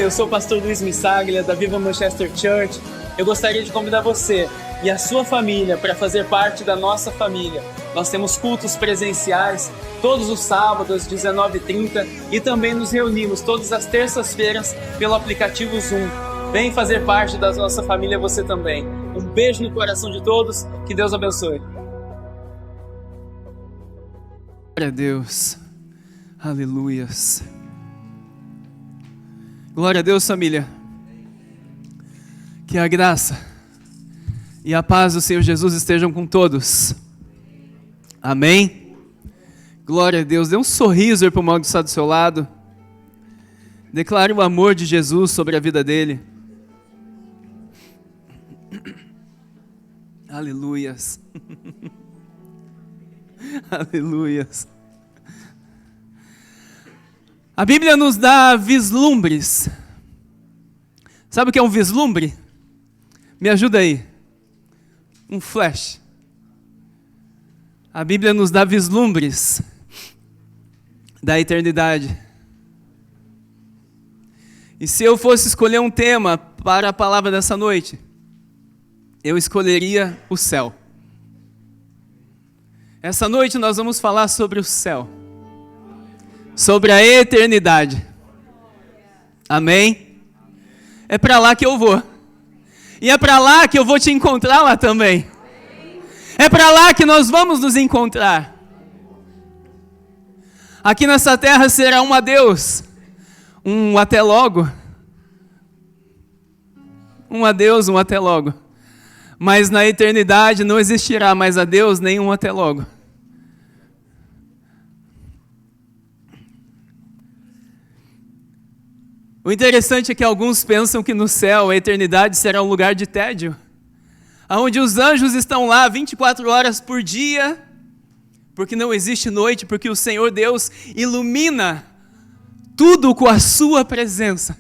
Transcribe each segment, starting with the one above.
eu sou o pastor Luiz Missaglia, da Viva Manchester Church. Eu gostaria de convidar você e a sua família para fazer parte da nossa família. Nós temos cultos presenciais todos os sábados, às 19h30, e também nos reunimos todas as terças-feiras pelo aplicativo Zoom. Vem fazer parte da nossa família você também. Um beijo no coração de todos, que Deus abençoe. Glória a Deus, aleluias. Glória a Deus, família. Que a graça e a paz do Senhor Jesus estejam com todos. Amém? Glória a Deus. Dê um sorriso aí para o irmão que está do seu lado. Declare o amor de Jesus sobre a vida dele. Aleluias. Aleluias. A Bíblia nos dá vislumbres. Sabe o que é um vislumbre? Me ajuda aí. Um flash. A Bíblia nos dá vislumbres da eternidade. E se eu fosse escolher um tema para a palavra dessa noite, eu escolheria o céu. Essa noite nós vamos falar sobre o céu, sobre a eternidade. Amém? É para lá que eu vou. E é para lá que eu vou te encontrar lá também. É para lá que nós vamos nos encontrar. Aqui nessa terra será um adeus, um até logo. Um adeus, um até logo. Mas na eternidade não existirá mais adeus, nem um até logo. O interessante é que alguns pensam que no céu a eternidade será um lugar de tédio, onde os anjos estão lá 24 horas por dia, porque não existe noite, porque o Senhor Deus ilumina tudo com a sua presença.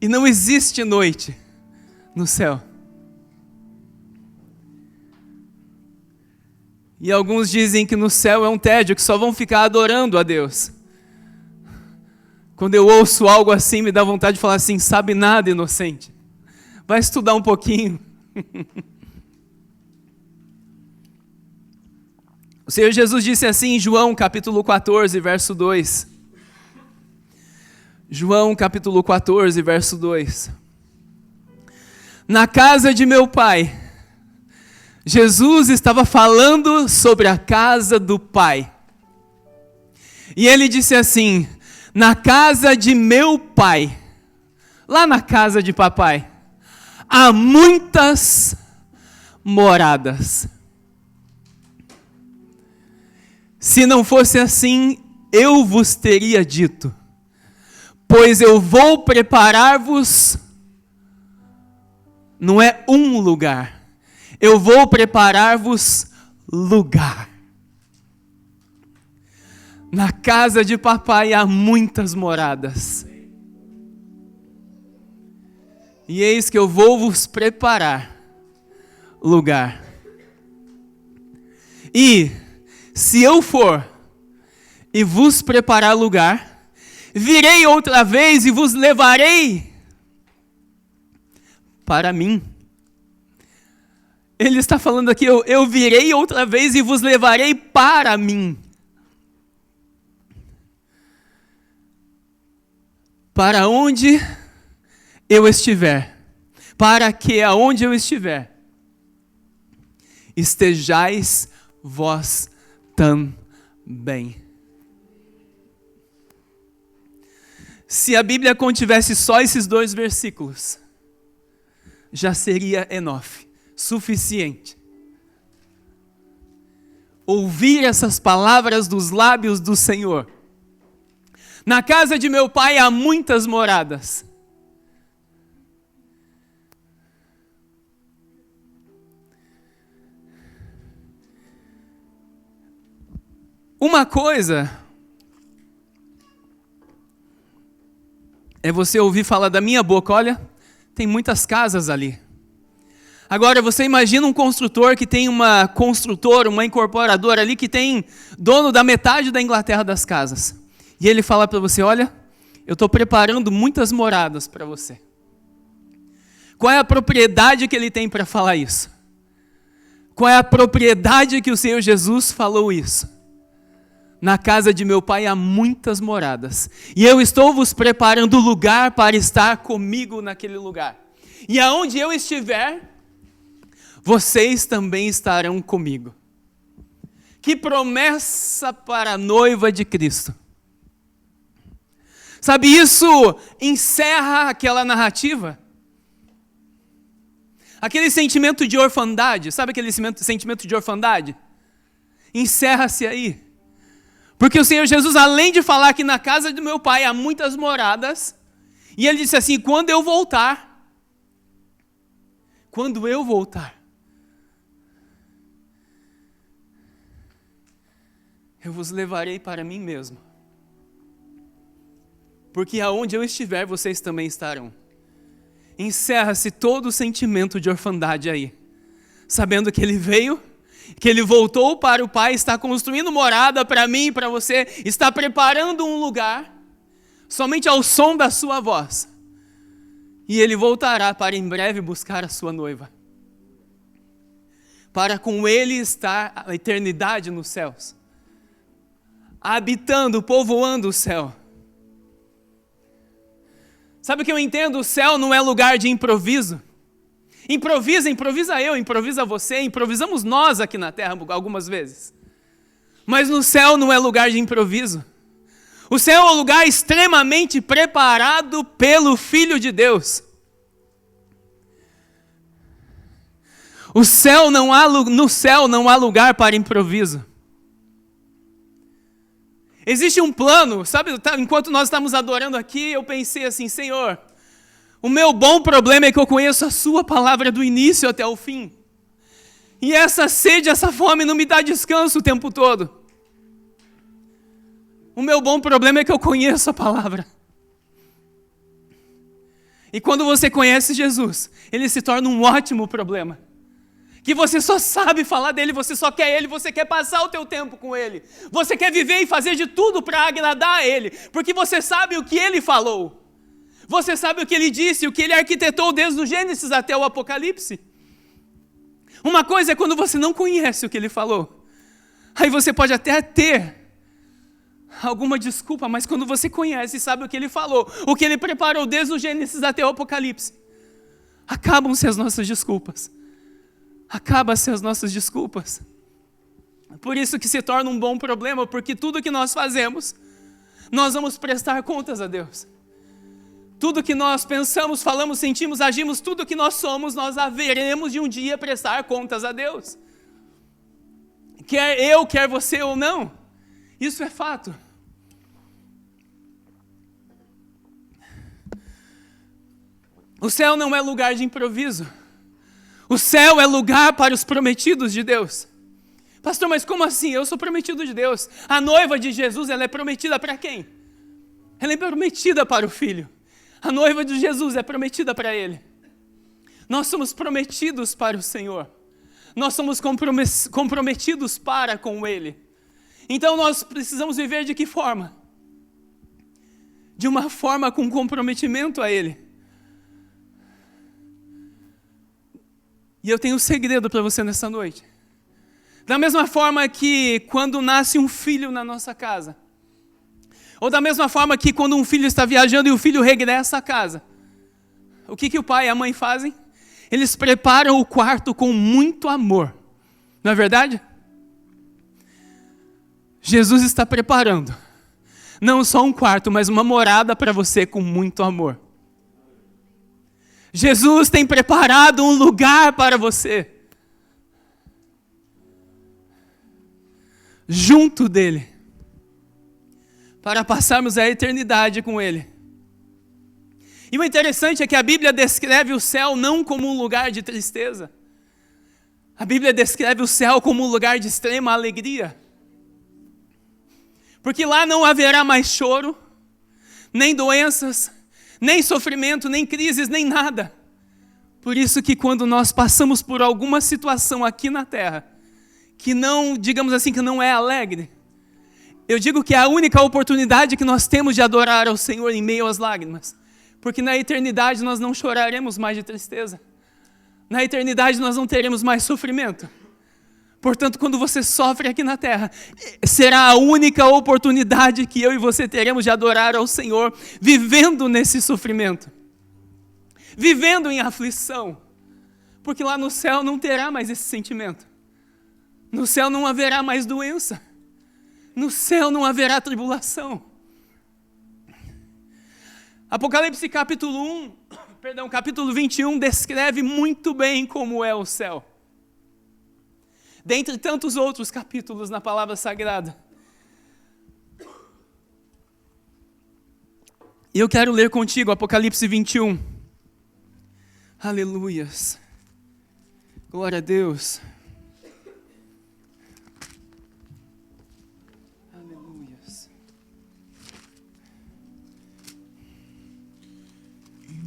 E não existe noite no céu. E alguns dizem que no céu é um tédio, que só vão ficar adorando a Deus. Quando eu ouço algo assim, me dá vontade de falar assim: sabe nada, inocente. Vai estudar um pouquinho. O Senhor Jesus disse assim em João capítulo 14, verso 2. João capítulo 14, verso 2. Na casa de meu pai, Jesus estava falando sobre a casa do Pai. E ele disse assim: na casa de meu pai, lá na casa de papai, há muitas moradas. Se não fosse assim, eu vos teria dito, pois eu vou preparar-vos, não é um lugar, eu vou preparar-vos lugar. Na casa de papai há muitas moradas. E eis que eu vou vos preparar lugar. E se eu for e vos preparar lugar, virei outra vez e vos levarei para mim. Ele está falando aqui, eu virei outra vez e vos levarei para mim. Para onde eu estiver, para que aonde eu estiver, estejais vós também. Se a Bíblia contivesse só esses 2 versículos, já seria enough, suficiente. Ouvir essas palavras dos lábios do Senhor. Na casa de meu pai há muitas moradas. Uma coisa é você ouvir falar da minha boca: olha, tem muitas casas ali. Agora você imagina um construtor que tem uma construtora, uma incorporadora ali que tem dono da metade da Inglaterra das casas. E ele fala para você: olha, eu estou preparando muitas moradas para você. Qual é a propriedade que ele tem para falar isso? Qual é a propriedade que o Senhor Jesus falou isso? Na casa de meu pai há muitas moradas, e eu estou vos preparando lugar para estar comigo naquele lugar. E aonde eu estiver, vocês também estarão comigo. Que promessa para a noiva de Cristo. Sabe, isso encerra aquela narrativa. Aquele sentimento de orfandade, sabe aquele sentimento de orfandade? Encerra-se aí. Porque o Senhor Jesus, além de falar que na casa do meu pai há muitas moradas, e ele disse assim, quando eu voltar, eu vos levarei para mim mesmo. Porque aonde eu estiver, vocês também estarão. Encerra-se todo o sentimento de orfandade aí. Sabendo que ele veio, que ele voltou para o Pai, está construindo morada para mim e para você, está preparando um lugar, somente ao som da sua voz. E ele voltará para em breve buscar a sua noiva. Para com ele estar a eternidade nos céus. Habitando, povoando o céu. Sabe o que eu entendo? O céu não é lugar de improviso. Improvisa eu, improvisa você, improvisamos nós aqui na terra algumas vezes. Mas no céu não é lugar de improviso. O céu é um lugar extremamente preparado pelo Filho de Deus. No céu não há lugar para improviso. Existe um plano, sabe, enquanto nós estamos adorando aqui, eu pensei assim, Senhor, o meu bom problema é que eu conheço a sua palavra do início até o fim. E essa sede, essa fome não me dá descanso o tempo todo. O meu bom problema é que eu conheço a palavra. E quando você conhece Jesus, ele se torna um ótimo problema. Que você só sabe falar dele, você só quer ele, você quer passar o teu tempo com ele. Você quer viver e fazer de tudo para agradar a ele, porque você sabe o que ele falou. Você sabe o que ele disse, o que ele arquitetou desde o Gênesis até o Apocalipse. Uma coisa é quando você não conhece o que ele falou. Aí você pode até ter alguma desculpa, mas quando você conhece e sabe o que ele falou, o que ele preparou desde o Gênesis até o Apocalipse, acabam-se as nossas desculpas. Acabam-se as nossas desculpas. Por isso que se torna um bom problema, porque tudo que nós fazemos, nós vamos prestar contas a Deus. Tudo que nós pensamos, falamos, sentimos, agimos, tudo que nós somos, nós haveremos de um dia prestar contas a Deus. Quer eu, quer você ou não, isso é fato. O céu não é lugar de improviso. O céu é lugar para os prometidos de Deus. Pastor, mas como assim? Eu sou prometido de Deus. A noiva de Jesus, ela é prometida para quem? Ela é prometida para o Filho. A noiva de Jesus é prometida para Ele. Nós somos prometidos para o Senhor. Nós somos comprometidos para com Ele. Então nós precisamos viver de que forma? De uma forma com comprometimento a Ele. E eu tenho um segredo para você nessa noite. Da mesma forma que quando nasce um filho na nossa casa, ou da mesma forma que quando um filho está viajando e o filho regressa à casa, o que o pai e a mãe fazem? Eles preparam o quarto com muito amor. Não é verdade? Jesus está preparando, não só um quarto, mas uma morada para você com muito amor. Jesus tem preparado um lugar para você. Junto dele. Para passarmos a eternidade com ele. E o interessante é que a Bíblia descreve o céu não como um lugar de tristeza. A Bíblia descreve o céu como um lugar de extrema alegria. Porque lá não haverá mais choro, nem doenças, nem sofrimento, nem crises, nem nada. Por isso que quando nós passamos por alguma situação aqui na terra, que não, digamos assim, que não é alegre, Eu digo que é a única oportunidade que nós temos de adorar ao Senhor em meio às lágrimas. Porque na eternidade nós não choraremos mais de tristeza. Na eternidade nós não teremos mais sofrimento. Portanto, quando você sofre aqui na terra, será a única oportunidade que eu e você teremos de adorar ao Senhor, vivendo nesse sofrimento. Vivendo em aflição. Porque lá no céu não terá mais esse sentimento. No céu não haverá mais doença. No céu não haverá tribulação. Apocalipse capítulo 21 descreve muito bem como é o céu. Dentre tantos outros capítulos na palavra sagrada. E eu quero ler contigo Apocalipse 21. Aleluias. Glória a Deus.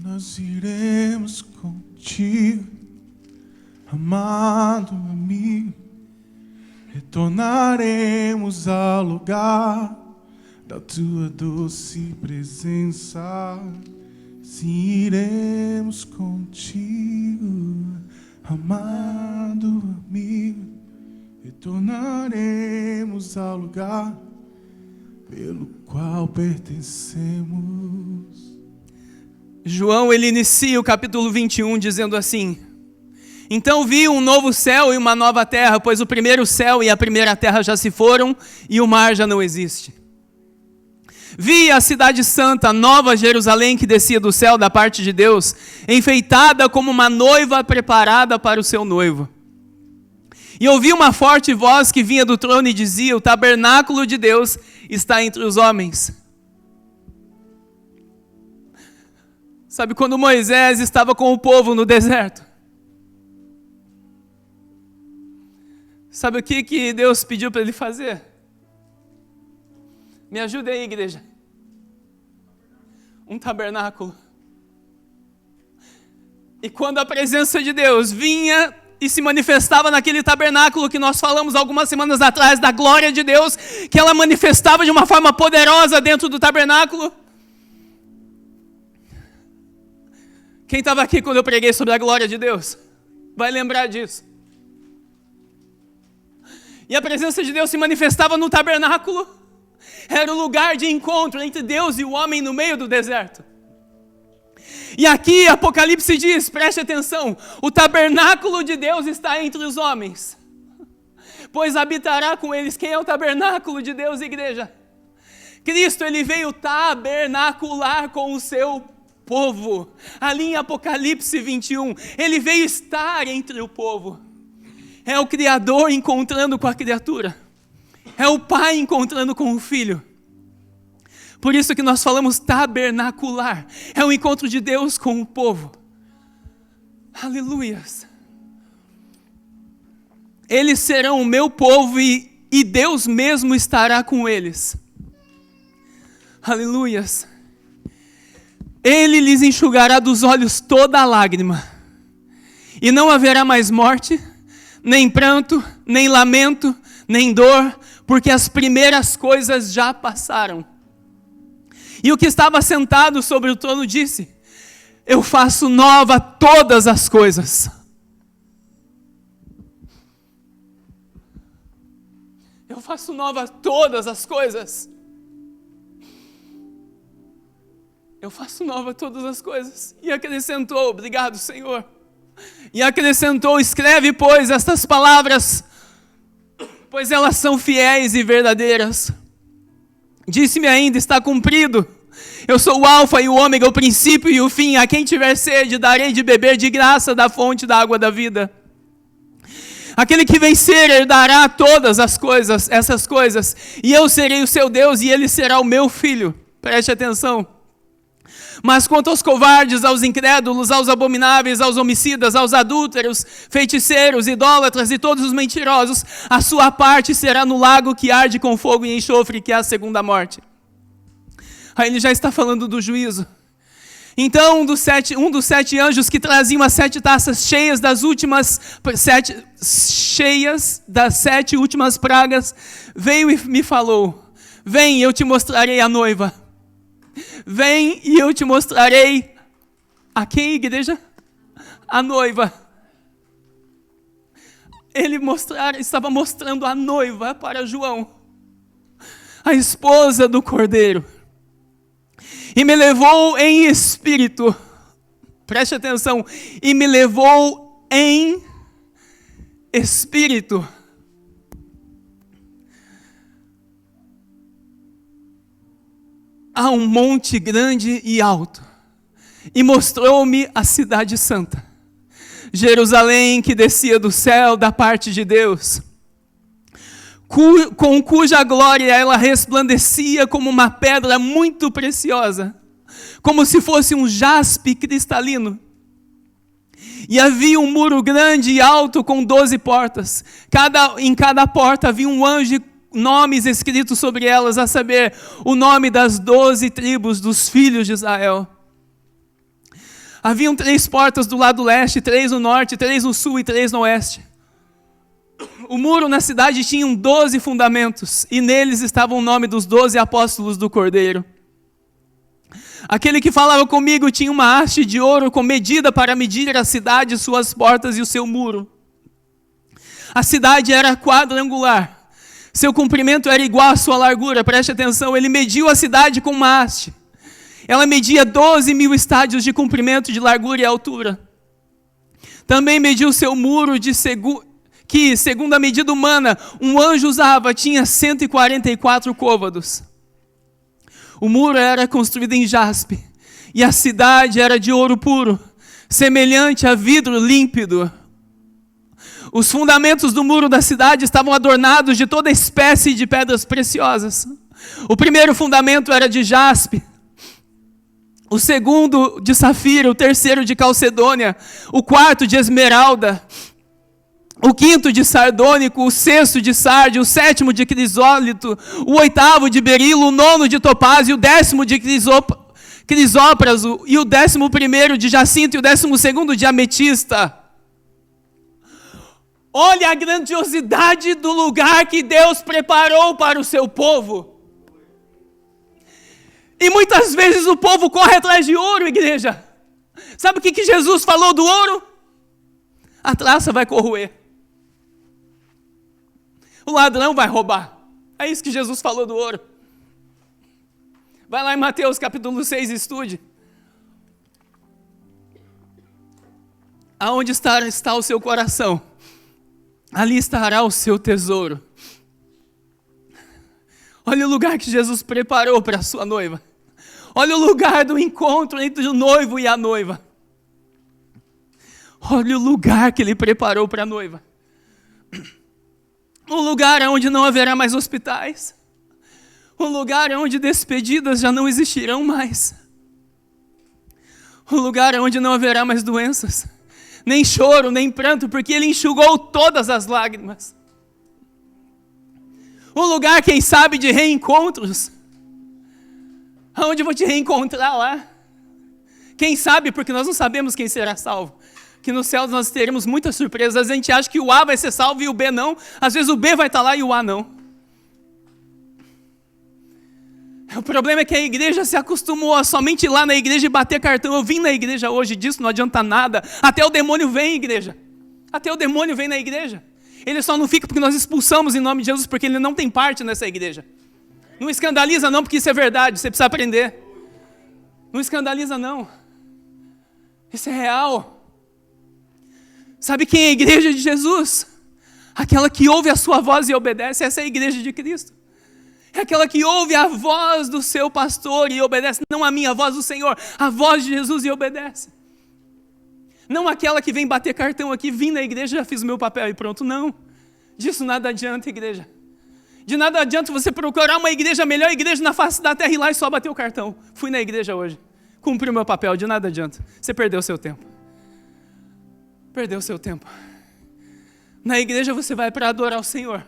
Nós iremos contigo, amado amigo, retornaremos ao lugar da tua doce presença. Sim, iremos contigo, amado amigo, retornaremos ao lugar pelo qual pertencemos. João, ele inicia o capítulo 21 dizendo assim: então vi um novo céu e uma nova terra, pois o primeiro céu e a primeira terra já se foram e o mar já não existe. Vi a cidade santa, Nova Jerusalém, que descia do céu da parte de Deus, enfeitada como uma noiva preparada para o seu noivo. E ouvi uma forte voz que vinha do trono e dizia: o tabernáculo de Deus está entre os homens. Sabe quando Moisés estava com o povo no deserto? Sabe o que Deus pediu para ele fazer? Me ajuda aí, igreja. Um tabernáculo. E quando a presença de Deus vinha e se manifestava naquele tabernáculo que nós falamos algumas semanas atrás, da glória de Deus, que ela manifestava de uma forma poderosa dentro do tabernáculo. Quem estava aqui quando eu preguei sobre a glória de Deus? Vai lembrar disso. E a presença de Deus se manifestava no tabernáculo. Era o lugar de encontro entre Deus e o homem no meio do deserto. E aqui Apocalipse diz, preste atenção, o tabernáculo de Deus está entre os homens, pois habitará com eles. Quem é o tabernáculo de Deus, igreja? Cristo, ele veio tabernacular com o seu povo. Ali em Apocalipse 21, ele veio estar entre o povo. É o Criador encontrando com a criatura. É o Pai encontrando com o Filho. Por isso que nós falamos tabernacular. É o encontro de Deus com o povo. Aleluias. Eles serão o meu povo e Deus mesmo estará com eles. Aleluias. Ele lhes enxugará dos olhos toda a lágrima. E não haverá mais morte, nem pranto, nem lamento, nem dor, porque as primeiras coisas já passaram. E o que estava sentado sobre o trono disse: eu faço nova todas as coisas. Eu faço nova todas as coisas. Eu faço nova todas as coisas. E acrescentou, obrigado, Senhor. E acrescentou, escreve, pois, estas palavras, pois elas são fiéis e verdadeiras. Disse-me ainda, está cumprido. Eu sou o alfa e o ômega, o princípio e o fim. A quem tiver sede, darei de beber de graça da fonte da água da vida. Aquele que vencer herdará todas as coisas, essas coisas. E eu serei o seu Deus e ele será o meu filho. Preste atenção. Mas quanto aos covardes, aos incrédulos, aos abomináveis, aos homicidas, aos adúlteros, feiticeiros, idólatras e todos os mentirosos, a sua parte será no lago que arde com fogo e enxofre, que é a segunda morte. Aí ele já está falando do juízo. Então um dos sete anjos que traziam as 7 taças cheias das sete últimas pragas, veio e me falou: Vem e eu te mostrarei a noiva. Vem e eu te mostrarei a quem, igreja? A noiva. Ele estava mostrando a noiva para João, a esposa do Cordeiro. E me levou em espírito, preste atenção, e me levou em espírito a um monte grande e alto, e mostrou-me a cidade santa, Jerusalém, que descia do céu da parte de Deus, com cuja glória ela resplandecia como uma pedra muito preciosa, como se fosse um jaspe cristalino. E havia um muro grande e alto com 12 portas. Em cada porta havia um anjo e nomes escritos sobre elas, a saber, o nome das 12 tribos dos filhos de Israel. Haviam 3 portas do lado leste, 3 no norte, 3 no sul e 3 no oeste. O muro na cidade tinha 12 fundamentos, e neles estava o nome dos 12 apóstolos do Cordeiro. Aquele que falava comigo tinha uma haste de ouro com medida para medir a cidade, suas portas e o seu muro. A cidade era quadrangular. Seu comprimento era igual à sua largura. Preste atenção, ele mediu a cidade com uma haste. Ela media 12.000 estádios de comprimento, de largura e altura. Também mediu o seu muro que, segundo a medida humana, um anjo usava, tinha 144 côvados. O muro era construído em jaspe, e a cidade era de ouro puro, semelhante a vidro límpido. Os fundamentos do muro da cidade estavam adornados de toda espécie de pedras preciosas. O primeiro fundamento era de jaspe, o segundo de safira, o terceiro de calcedônia, o quarto de esmeralda, o quinto de sardônico, o sexto de sárdio, o sétimo de crisólito, o oitavo de berilo, o nono de topázio, o 10º de crisópraso, e o 11º de jacinto, e o 12º de ametista. Olha a grandiosidade do lugar que Deus preparou para o seu povo. E muitas vezes o povo corre atrás de ouro, igreja. Sabe o que Jesus falou do ouro? A traça vai corroer. O ladrão vai roubar. É isso que Jesus falou do ouro. Vai lá em Mateus capítulo 6 e estude. Aonde está o seu coração, ali estará o seu tesouro. Olha o lugar que Jesus preparou para a sua noiva. Olha o lugar do encontro entre o noivo e a noiva. Olha o lugar que ele preparou para a noiva. Um lugar onde não haverá mais hospitais. Um lugar onde despedidas já não existirão mais. Um lugar onde não haverá mais doenças. Nem choro, nem pranto, porque ele enxugou todas as lágrimas. Um lugar, quem sabe, de reencontros. Aonde eu vou te reencontrar lá? Quem sabe, porque nós não sabemos quem será salvo. Que no céu nós teremos muitas surpresas. Às vezes a gente acha que o A vai ser salvo e o B não. Às vezes o B vai estar lá e o A não. O problema é que a igreja se acostumou a somente ir lá na igreja e bater cartão. Eu vim na igreja hoje, disso não adianta nada. Até o demônio vem, igreja. Até o demônio vem na igreja. Ele só não fica porque nós expulsamos em nome de Jesus, porque ele não tem parte nessa igreja. Não escandaliza não, porque isso é verdade, você precisa aprender. Não escandaliza não. Isso é real. Sabe quem é a igreja de Jesus? Aquela que ouve a sua voz e obedece. Essa é a igreja de Cristo. É aquela que ouve a voz do seu pastor e obedece. Não a minha voz do Senhor, a voz de Jesus e obedece. Não aquela que vem bater cartão aqui, vim na igreja, já fiz o meu papel e pronto. Não. Disso nada adianta, igreja. De nada adianta você procurar uma igreja, a melhor igreja na face da terra e ir lá e só bater o cartão. Fui na igreja hoje. Cumpri o meu papel, de nada adianta. Você perdeu o seu tempo. Perdeu o seu tempo. Na igreja você vai para adorar o Senhor.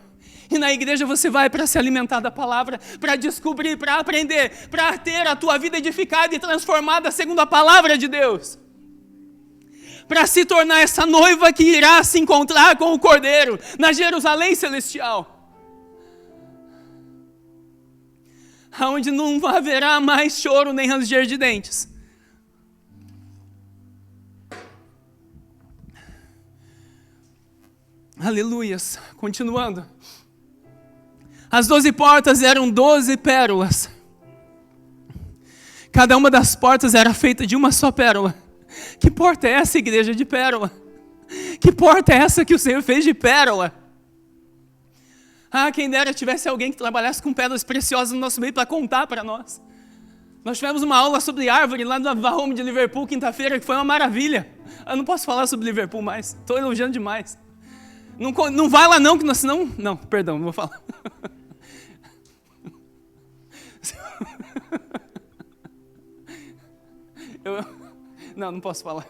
E na igreja você vai para se alimentar da palavra, para descobrir, para aprender, para ter a tua vida edificada e transformada segundo a palavra de Deus. Para se tornar essa noiva que irá se encontrar com o Cordeiro na Jerusalém celestial. onde não haverá mais choro nem ranger de dentes. Aleluias. Continuando. As 12 portas eram 12 pérolas. Cada uma das portas era feita de uma só pérola. Que porta é essa, igreja, de pérola? Que porta é essa que o Senhor fez de pérola? Quem dera tivesse alguém que trabalhasse com pedras preciosas no nosso meio para contar para nós. Nós tivemos uma aula sobre árvore lá no Home de Liverpool, quinta-feira, que foi uma maravilha. Eu não posso falar sobre Liverpool mais, estou elogiando demais. Não vai lá não, que nós senão... Não, perdão, não vou falar. Não posso falar.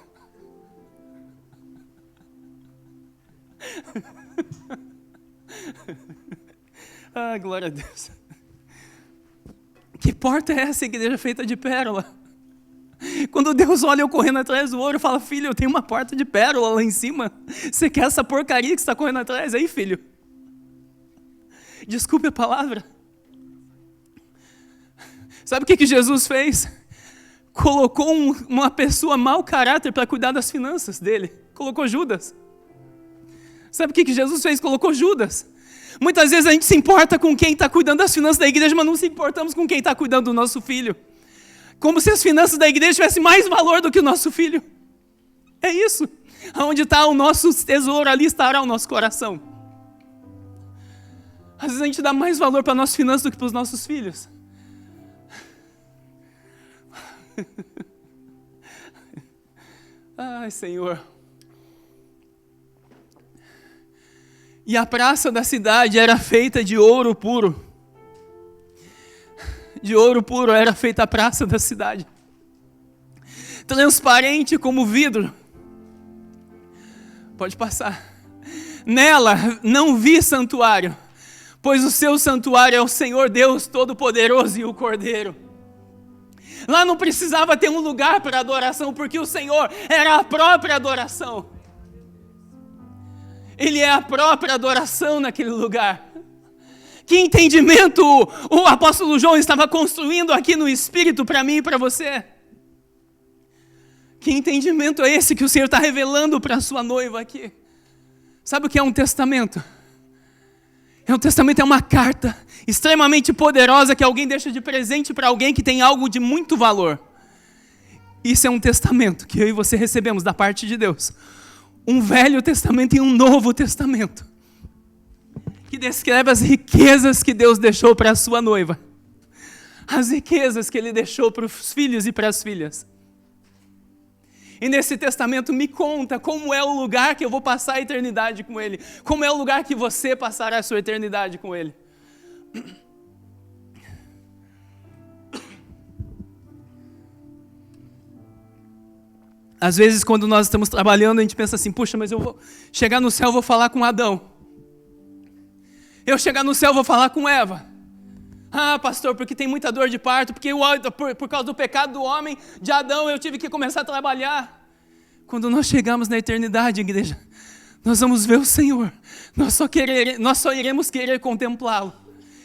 Glória a Deus. Que porta é essa, igreja feita de pérola? Quando Deus olha eu correndo atrás do ouro, fala: filho, eu tenho uma porta de pérola lá em cima. Você quer essa porcaria que você está correndo atrás aí, filho? Desculpe a palavra. Sabe o que Jesus fez? Colocou uma pessoa mau caráter para cuidar das finanças dele. Colocou Judas. Sabe o que Jesus fez? Colocou Judas. Muitas vezes a gente se importa com quem está cuidando das finanças da igreja, mas não se importamos com quem está cuidando do nosso filho. Como se as finanças da igreja tivessem mais valor do que o nosso filho. É isso. Onde está o nosso tesouro, ali estará o nosso coração. Às vezes a gente dá mais valor para as nossas finanças do que para os nossos filhos. Ai, Senhor. E a praça da cidade era feita de ouro puro. De ouro puro era feita a praça da cidade. Transparente como vidro. Pode passar. Nela não vi santuário, pois o seu santuário é o Senhor Deus Todo-Poderoso e o Cordeiro. Lá não precisava ter um lugar para adoração, porque o Senhor era a própria adoração. Ele é a própria adoração naquele lugar. Que entendimento o apóstolo João estava construindo aqui no Espírito para mim e para você. Que entendimento é esse que o Senhor está revelando para a sua noiva aqui? Sabe o que é um testamento? Um testamento é uma carta extremamente poderosa que alguém deixa de presente para alguém que tem algo de muito valor. Isso é um testamento que eu e você recebemos da parte de Deus. Um velho testamento e um novo testamento. Que descreve as riquezas que Deus deixou para a sua noiva. As riquezas que Ele deixou para os filhos e para as filhas. E nesse testamento me conta como é o lugar que eu vou passar a eternidade com Ele. Como é o lugar que você passará a sua eternidade com Ele. Às vezes quando nós estamos trabalhando a gente pensa assim: puxa, mas eu vou chegar no céu, vou falar com Adão. Eu chegar no céu, vou falar com Eva. Pastor, porque tem muita dor de parto, porque por causa do pecado do homem, de Adão, eu tive que começar a trabalhar. Quando nós chegamos na eternidade, igreja, nós vamos ver o Senhor. Nós só iremos querer contemplá-lo.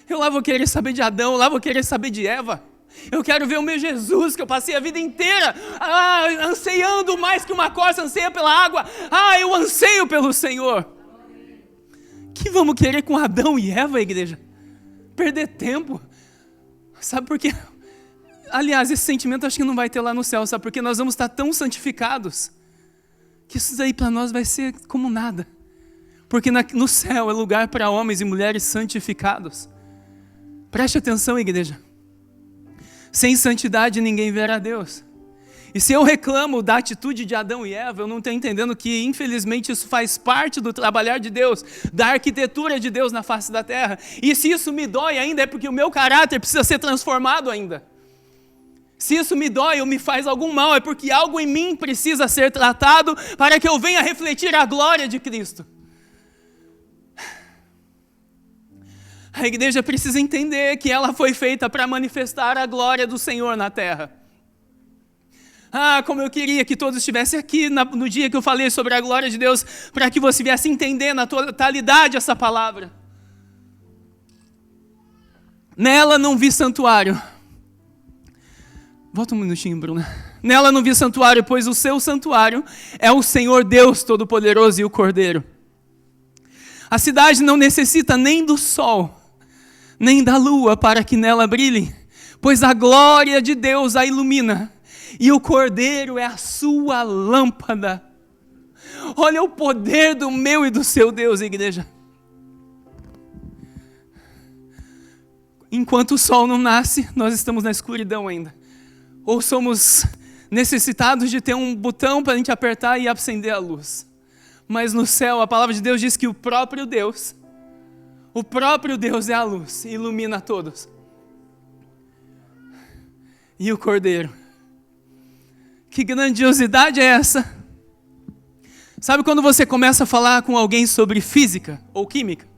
Eu lá vou querer saber de Adão, lá vou querer saber de Eva. Eu quero ver o meu Jesus, que eu passei a vida inteira anseiando mais que uma corça anseia pela água. Eu anseio pelo Senhor. Que vamos querer com Adão e Eva, igreja? Perder tempo. Sabe por quê? Aliás, esse sentimento acho que não vai ter lá no céu. Sabe por quê? Nós vamos estar tão santificados que isso daí para nós vai ser como nada. Porque no céu é lugar para homens e mulheres santificados. Preste atenção, igreja. Sem santidade ninguém verá Deus. E se eu reclamo da atitude de Adão e Eva, eu não estou entendendo que, infelizmente, isso faz parte do trabalhar de Deus, da arquitetura de Deus na face da terra. E se isso me dói ainda, é porque o meu caráter precisa ser transformado ainda. Se isso me dói ou me faz algum mal, é porque algo em mim precisa ser tratado para que eu venha refletir a glória de Cristo. A igreja precisa entender que ela foi feita para manifestar a glória do Senhor na terra. Como eu queria que todos estivessem aqui no dia que eu falei sobre a glória de Deus, para que você viesse entender na totalidade essa palavra. Nela não vi santuário. Volta um minutinho, Bruna. Nela não vi santuário, pois o seu santuário é o Senhor Deus Todo-Poderoso e o Cordeiro. A cidade não necessita nem do sol, nem da lua para que nela brilhe, pois a glória de Deus a ilumina, e o Cordeiro é a sua lâmpada. Olha o poder do meu e do seu Deus, igreja. Enquanto o sol não nasce, nós estamos na escuridão ainda. Ou somos necessitados de ter um botão para a gente apertar e acender a luz. Mas no céu, a palavra de Deus diz que o próprio Deus é a luz, e ilumina a todos. E o Cordeiro. Que grandiosidade é essa? Sabe quando você começa a falar com alguém sobre física ou química?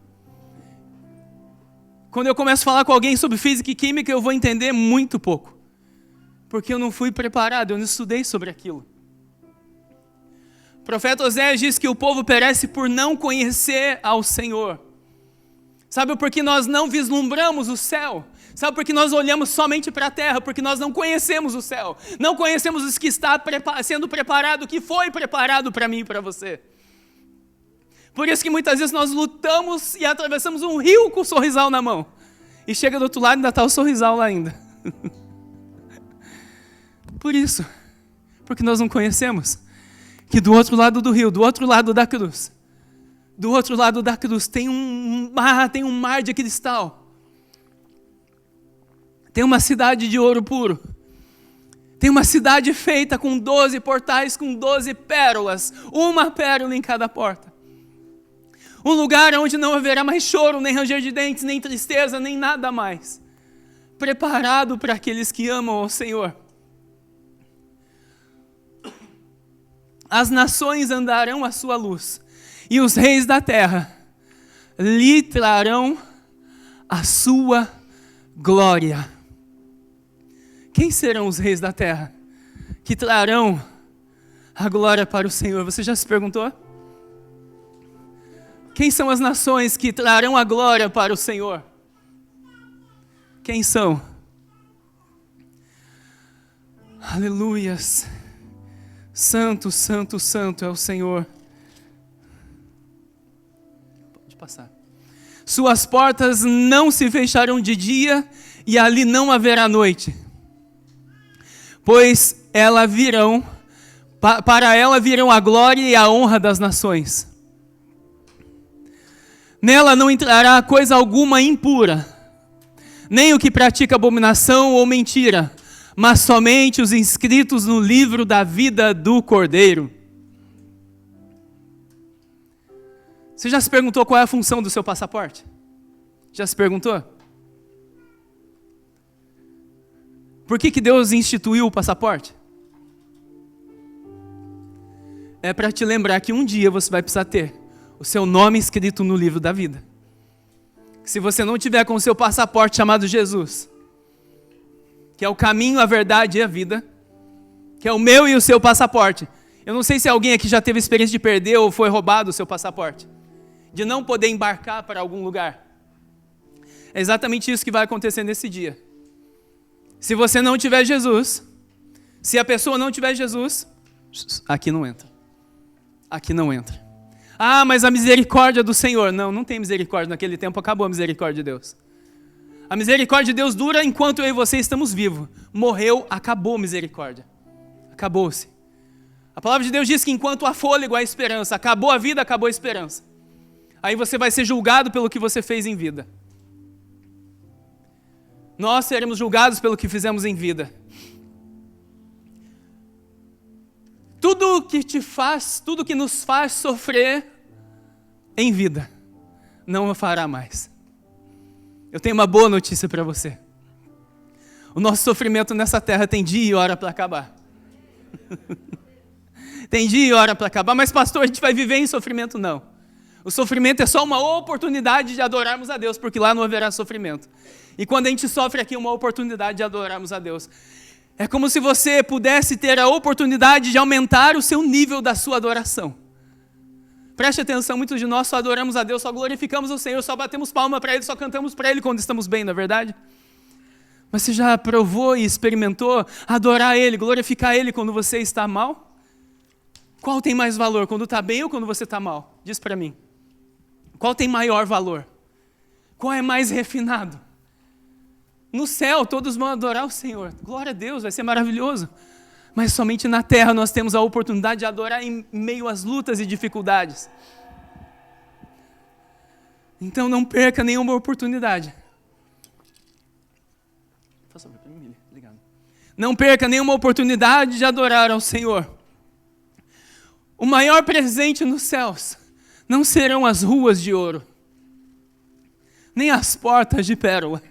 Quando eu começo a falar com alguém sobre física e química, eu vou entender muito pouco. Porque eu não fui preparado, eu não estudei sobre aquilo. O profeta Oséias diz que o povo perece por não conhecer ao Senhor. Sabe por que nós não vislumbramos o céu? Sabe por que nós olhamos somente para a terra? Porque nós não conhecemos o céu. Não conhecemos o que está sendo preparado, o que foi preparado para mim e para você. Por isso que muitas vezes nós lutamos e atravessamos um rio com o sorrisal na mão. E chega do outro lado e ainda está o sorrisal lá ainda. Por isso. Porque nós não conhecemos que do outro lado do rio, do outro lado da cruz, tem um mar de cristal. Tem uma cidade de ouro puro. Tem uma cidade feita com 12 portais, com 12 pérolas. Uma pérola em cada porta. Um lugar onde não haverá mais choro, nem ranger de dentes, nem tristeza, nem nada mais. Preparado para aqueles que amam ao Senhor. As nações andarão à sua luz, e os reis da terra lhe trarão a sua glória. Quem serão os reis da terra que trarão a glória para o Senhor? Você já se perguntou? Quem são as nações que trarão a glória para o Senhor? Quem são? Aleluias. Santo, santo, santo é o Senhor. Pode passar. Suas portas não se fecharão de dia, e ali não haverá noite. Pois para ela virão a glória e a honra das nações. Nela não entrará coisa alguma impura, nem o que pratica abominação ou mentira, mas somente os inscritos no livro da vida do Cordeiro. Você já se perguntou qual é a função do seu passaporte? Já se perguntou? Por que Deus instituiu o passaporte? É para te lembrar que um dia você vai precisar ter o seu nome escrito no livro da vida. Se você não tiver com o seu passaporte chamado Jesus, que é o caminho, a verdade e a vida, que é o meu e o seu passaporte. Eu não sei se alguém aqui já teve experiência de perder ou foi roubado o seu passaporte, de não poder embarcar para algum lugar. É exatamente isso que vai acontecer nesse dia. Se você não tiver Jesus, se a pessoa não tiver Jesus, aqui não entra. Aqui não entra. Ah, mas a misericórdia do Senhor. Não tem misericórdia. Naquele tempo acabou a misericórdia de Deus. A misericórdia de Deus dura enquanto eu e você estamos vivos. Morreu, acabou a misericórdia. Acabou-se. A palavra de Deus diz que enquanto há fôlego, há esperança. Acabou a vida, acabou a esperança. Aí você vai ser julgado pelo que você fez em vida. Nós seremos julgados pelo que fizemos em vida. Tudo que nos faz sofrer em vida, não o fará mais. Eu tenho uma boa notícia para você. O nosso sofrimento nessa terra tem dia e hora para acabar. Tem dia e hora para acabar. Mas pastor, a gente vai viver em sofrimento? Não. O sofrimento é só uma oportunidade de adorarmos a Deus, porque lá não haverá sofrimento. E quando a gente sofre aqui, é uma oportunidade de adorarmos a Deus. É como se você pudesse ter a oportunidade de aumentar o seu nível da sua adoração. Preste atenção, muitos de nós só adoramos a Deus, só glorificamos o Senhor, só batemos palma para Ele, só cantamos para Ele quando estamos bem, não é verdade? Mas você já provou e experimentou adorar Ele, glorificar Ele quando você está mal? Qual tem mais valor, quando está bem ou quando você está mal? Diz para mim. Qual tem maior valor? Qual é mais refinado? No céu todos vão adorar o Senhor. Glória a Deus, vai ser maravilhoso. Mas somente na terra nós temos a oportunidade de adorar em meio às lutas e dificuldades. Então não perca nenhuma oportunidade. Não perca nenhuma oportunidade de adorar ao Senhor. O maior presente nos céus não serão as ruas de ouro, nem as portas de pérola.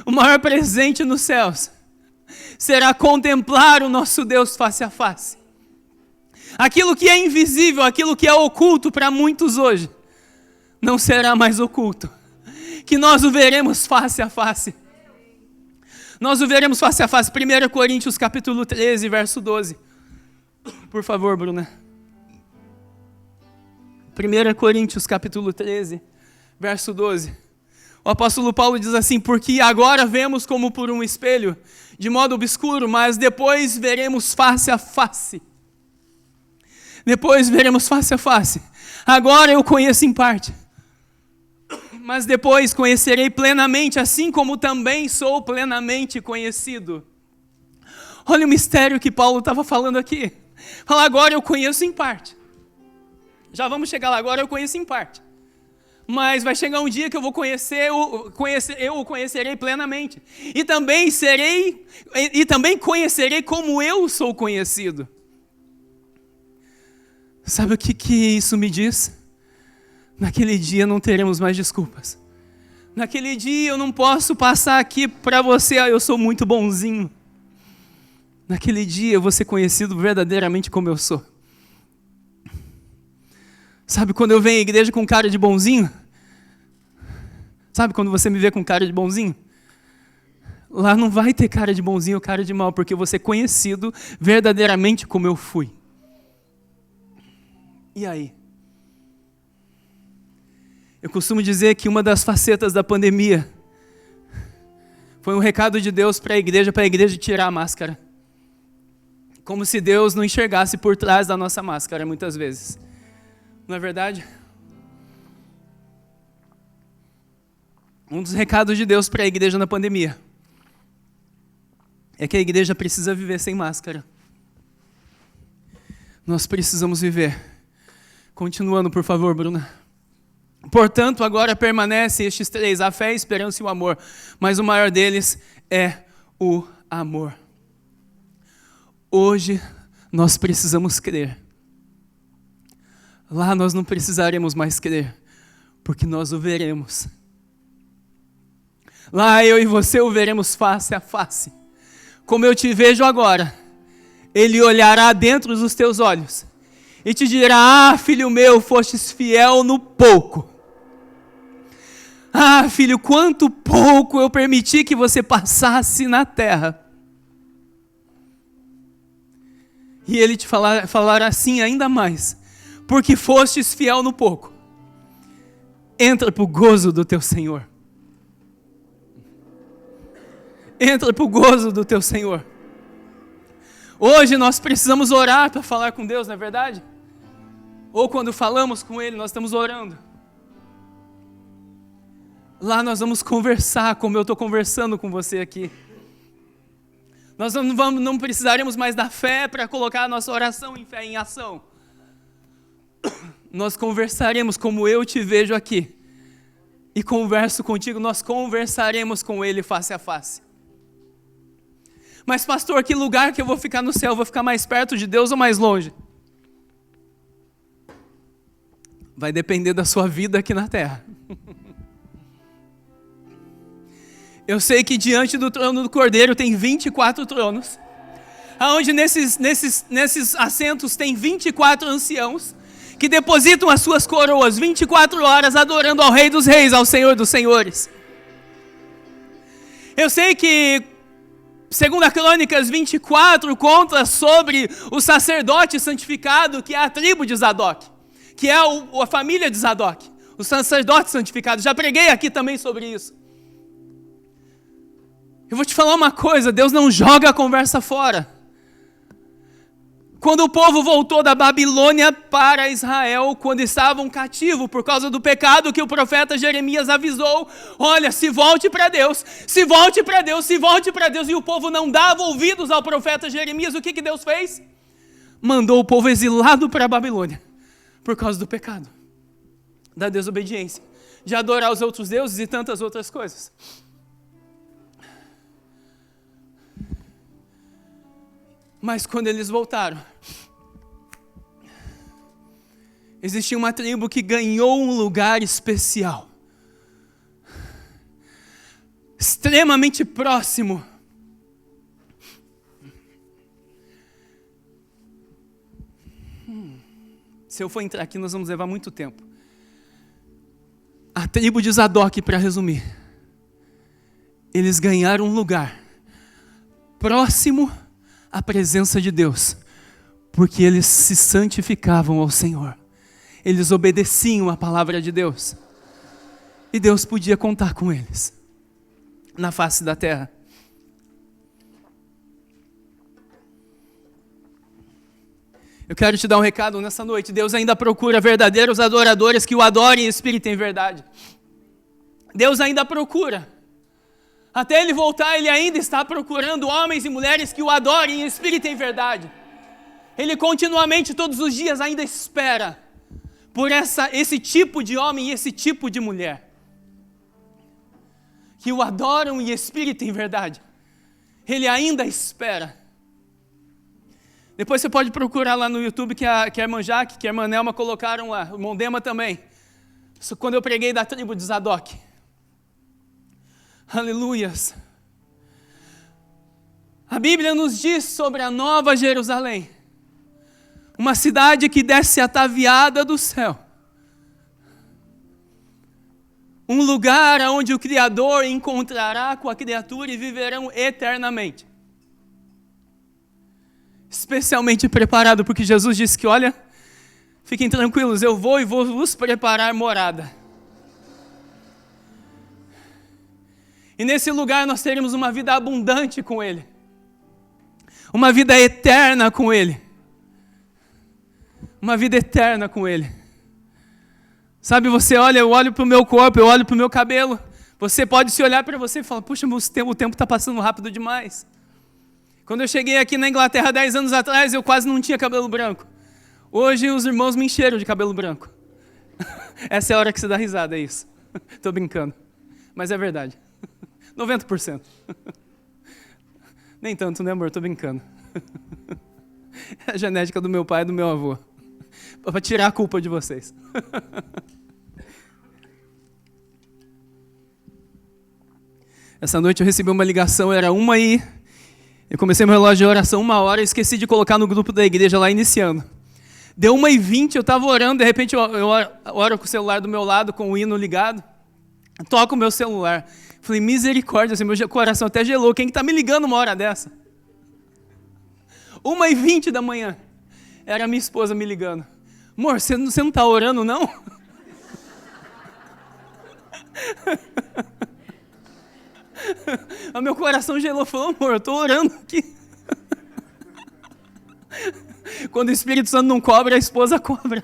O maior presente nos céus será contemplar o nosso Deus face a face. Aquilo que é invisível, aquilo que é oculto para muitos hoje, não será mais oculto, que nós o veremos face a face. Nós o veremos face a face. 1 Coríntios capítulo 13, verso 12. Por favor, Bruna. 1 Coríntios capítulo 13, verso 12. O apóstolo Paulo diz assim: porque agora vemos como por um espelho, de modo obscuro, mas depois veremos face a face. Depois veremos face a face. Agora eu conheço em parte, mas depois conhecerei plenamente, assim como também sou plenamente conhecido. Olha o mistério que Paulo estava falando aqui. Fala, agora eu conheço em parte. Já vamos chegar lá, agora eu conheço em parte. Mas vai chegar um dia que eu vou eu o conhecerei plenamente. E também conhecerei como eu sou conhecido. Sabe o que isso me diz? Naquele dia não teremos mais desculpas. Naquele dia eu não posso passar aqui para você, eu sou muito bonzinho. Naquele dia eu vou ser conhecido verdadeiramente como eu sou. Sabe quando eu venho à igreja com cara de bonzinho? Sabe quando você me vê com cara de bonzinho? Lá não vai ter cara de bonzinho ou cara de mal, porque eu vou ser conhecido verdadeiramente como eu fui. E aí? Eu costumo dizer que uma das facetas da pandemia foi um recado de Deus para a igreja tirar a máscara. Como se Deus não enxergasse por trás da nossa máscara, muitas vezes. Não é verdade? Um dos recados de Deus para a igreja na pandemia é que a igreja precisa viver sem máscara. Nós precisamos viver. Continuando, por favor, Bruna. Portanto, agora permanecem estes três: a fé, a esperança e o amor. Mas o maior deles é o amor. Hoje nós precisamos crer. Lá nós não precisaremos mais crer, porque nós o veremos. Lá eu e você o veremos face a face. Como eu te vejo agora, Ele olhará dentro dos teus olhos e te dirá: ah, filho meu, fostes fiel no pouco. Ah, filho, quanto pouco eu permiti que você passasse na terra. E Ele te falará assim ainda mais: porque fostes fiel no pouco, entra para o gozo do teu Senhor. Entra para o gozo do teu Senhor. Hoje nós precisamos orar para falar com Deus, não é verdade? Ou quando falamos com Ele, nós estamos orando. Lá nós vamos conversar, como eu estou conversando com você aqui. Nós não precisaremos mais da fé para colocar a nossa oração em fé, em ação. Nós conversaremos como eu te vejo aqui. E converso contigo, nós conversaremos com Ele face a face. Mas pastor, que lugar que eu vou ficar no céu? Eu vou ficar mais perto de Deus ou mais longe? Vai depender da sua vida aqui na terra. Eu sei que diante do trono do Cordeiro tem 24 tronos, onde nesses assentos tem 24 anciãos, que depositam as suas coroas 24 horas adorando ao Rei dos Reis, ao Senhor dos Senhores. Eu sei que 2 Crônicas 24 conta sobre o sacerdote santificado, que é a tribo de Zadok, que é a família de Zadok, os sacerdotes santificados. Já preguei aqui também sobre isso. Eu vou te falar uma coisa, Deus não joga a conversa fora. Quando o povo voltou da Babilônia para Israel, quando estavam cativos por causa do pecado que o profeta Jeremias avisou, olha, se volte para Deus, se volte para Deus, se volte para Deus, e o povo não dava ouvidos ao profeta Jeremias, o que Deus fez? Mandou o povo exilado para a Babilônia, por causa do pecado, da desobediência, de adorar os outros deuses e tantas outras coisas. Mas quando eles voltaram, existia uma tribo que ganhou um lugar especial, extremamente próximo. Se eu for entrar aqui, nós vamos levar muito tempo. A tribo de Zadok, para resumir, eles ganharam um lugar próximo à presença de Deus, porque eles se santificavam ao Senhor, eles obedeciam a palavra de Deus, e Deus podia contar com eles, na face da terra. Eu quero te dar um recado nessa noite, Deus ainda procura verdadeiros adoradores que o adorem em espírito e em verdade. Deus ainda procura. Até Ele voltar, Ele ainda está procurando homens e mulheres que o adorem em espírito e em verdade. Ele continuamente, todos os dias, ainda espera por esse tipo de homem e esse tipo de mulher, que o adoram em espírito e em verdade. Ele ainda espera. Depois você pode procurar lá no YouTube que a irmã Jaque, que a irmã Nelma colocaram lá, o Mondema também. Isso quando eu preguei da tribo de Zadok. Aleluias. A Bíblia nos diz sobre a Nova Jerusalém, uma cidade que desce ataviada do céu, um lugar onde o Criador encontrará com a criatura e viverão eternamente. Especialmente preparado, porque Jesus disse que, olha, fiquem tranquilos, eu vou e vou vos preparar morada. E nesse lugar nós teremos uma vida abundante com Ele. Uma vida eterna com Ele. Uma vida eterna com Ele. Sabe, você olha, eu olho para o meu corpo, eu olho para o meu cabelo. Você pode se olhar para você e falar, puxa, o tempo está passando rápido demais. Quando eu cheguei aqui na Inglaterra 10 anos atrás, eu quase não tinha cabelo branco. Hoje os irmãos me encheram de cabelo branco. Essa é a hora que você dá risada, é isso. Estou brincando. Mas é verdade. 90%. Nem tanto, né, amor? Estou brincando. É a genética do meu pai e do meu avô. Para tirar a culpa de vocês. Essa noite eu recebi uma ligação, era 1h. Eu comecei meu relógio de oração 1h, esqueci de colocar no grupo da igreja lá iniciando. Deu 1h20, eu estava orando, de repente eu oro com o celular do meu lado, com o hino ligado. Toco o meu celular. Falei, misericórdia, assim, meu coração até gelou. Quem está me ligando uma hora dessa? 1h20 da manhã. Era minha esposa me ligando. Amor, você não está orando, não? O meu coração gelou. Falou, amor, eu estou orando aqui. Quando o Espírito Santo não cobra, a esposa cobra.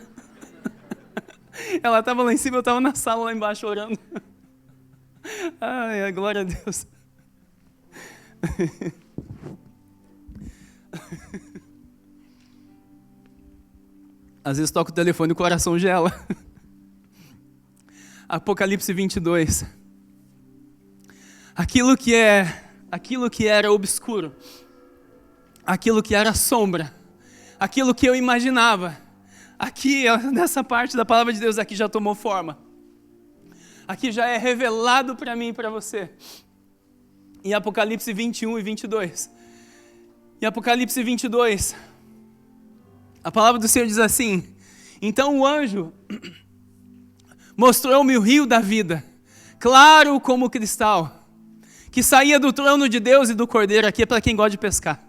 Ela estava lá em cima, eu estava na sala lá embaixo orando. Ai, glória a Deus. Às vezes toco o telefone e o coração gela. Apocalipse 22. Aquilo que era obscuro, aquilo que era sombra, aquilo que eu imaginava, aqui, nessa parte da palavra de Deus aqui já tomou forma. Aqui já é revelado para mim e para você. Em Apocalipse 21 e 22. Em Apocalipse 22, a palavra do Senhor diz assim: então o anjo mostrou-me o rio da vida, claro como cristal, que saía do trono de Deus e do Cordeiro. Aqui é para quem gosta de pescar.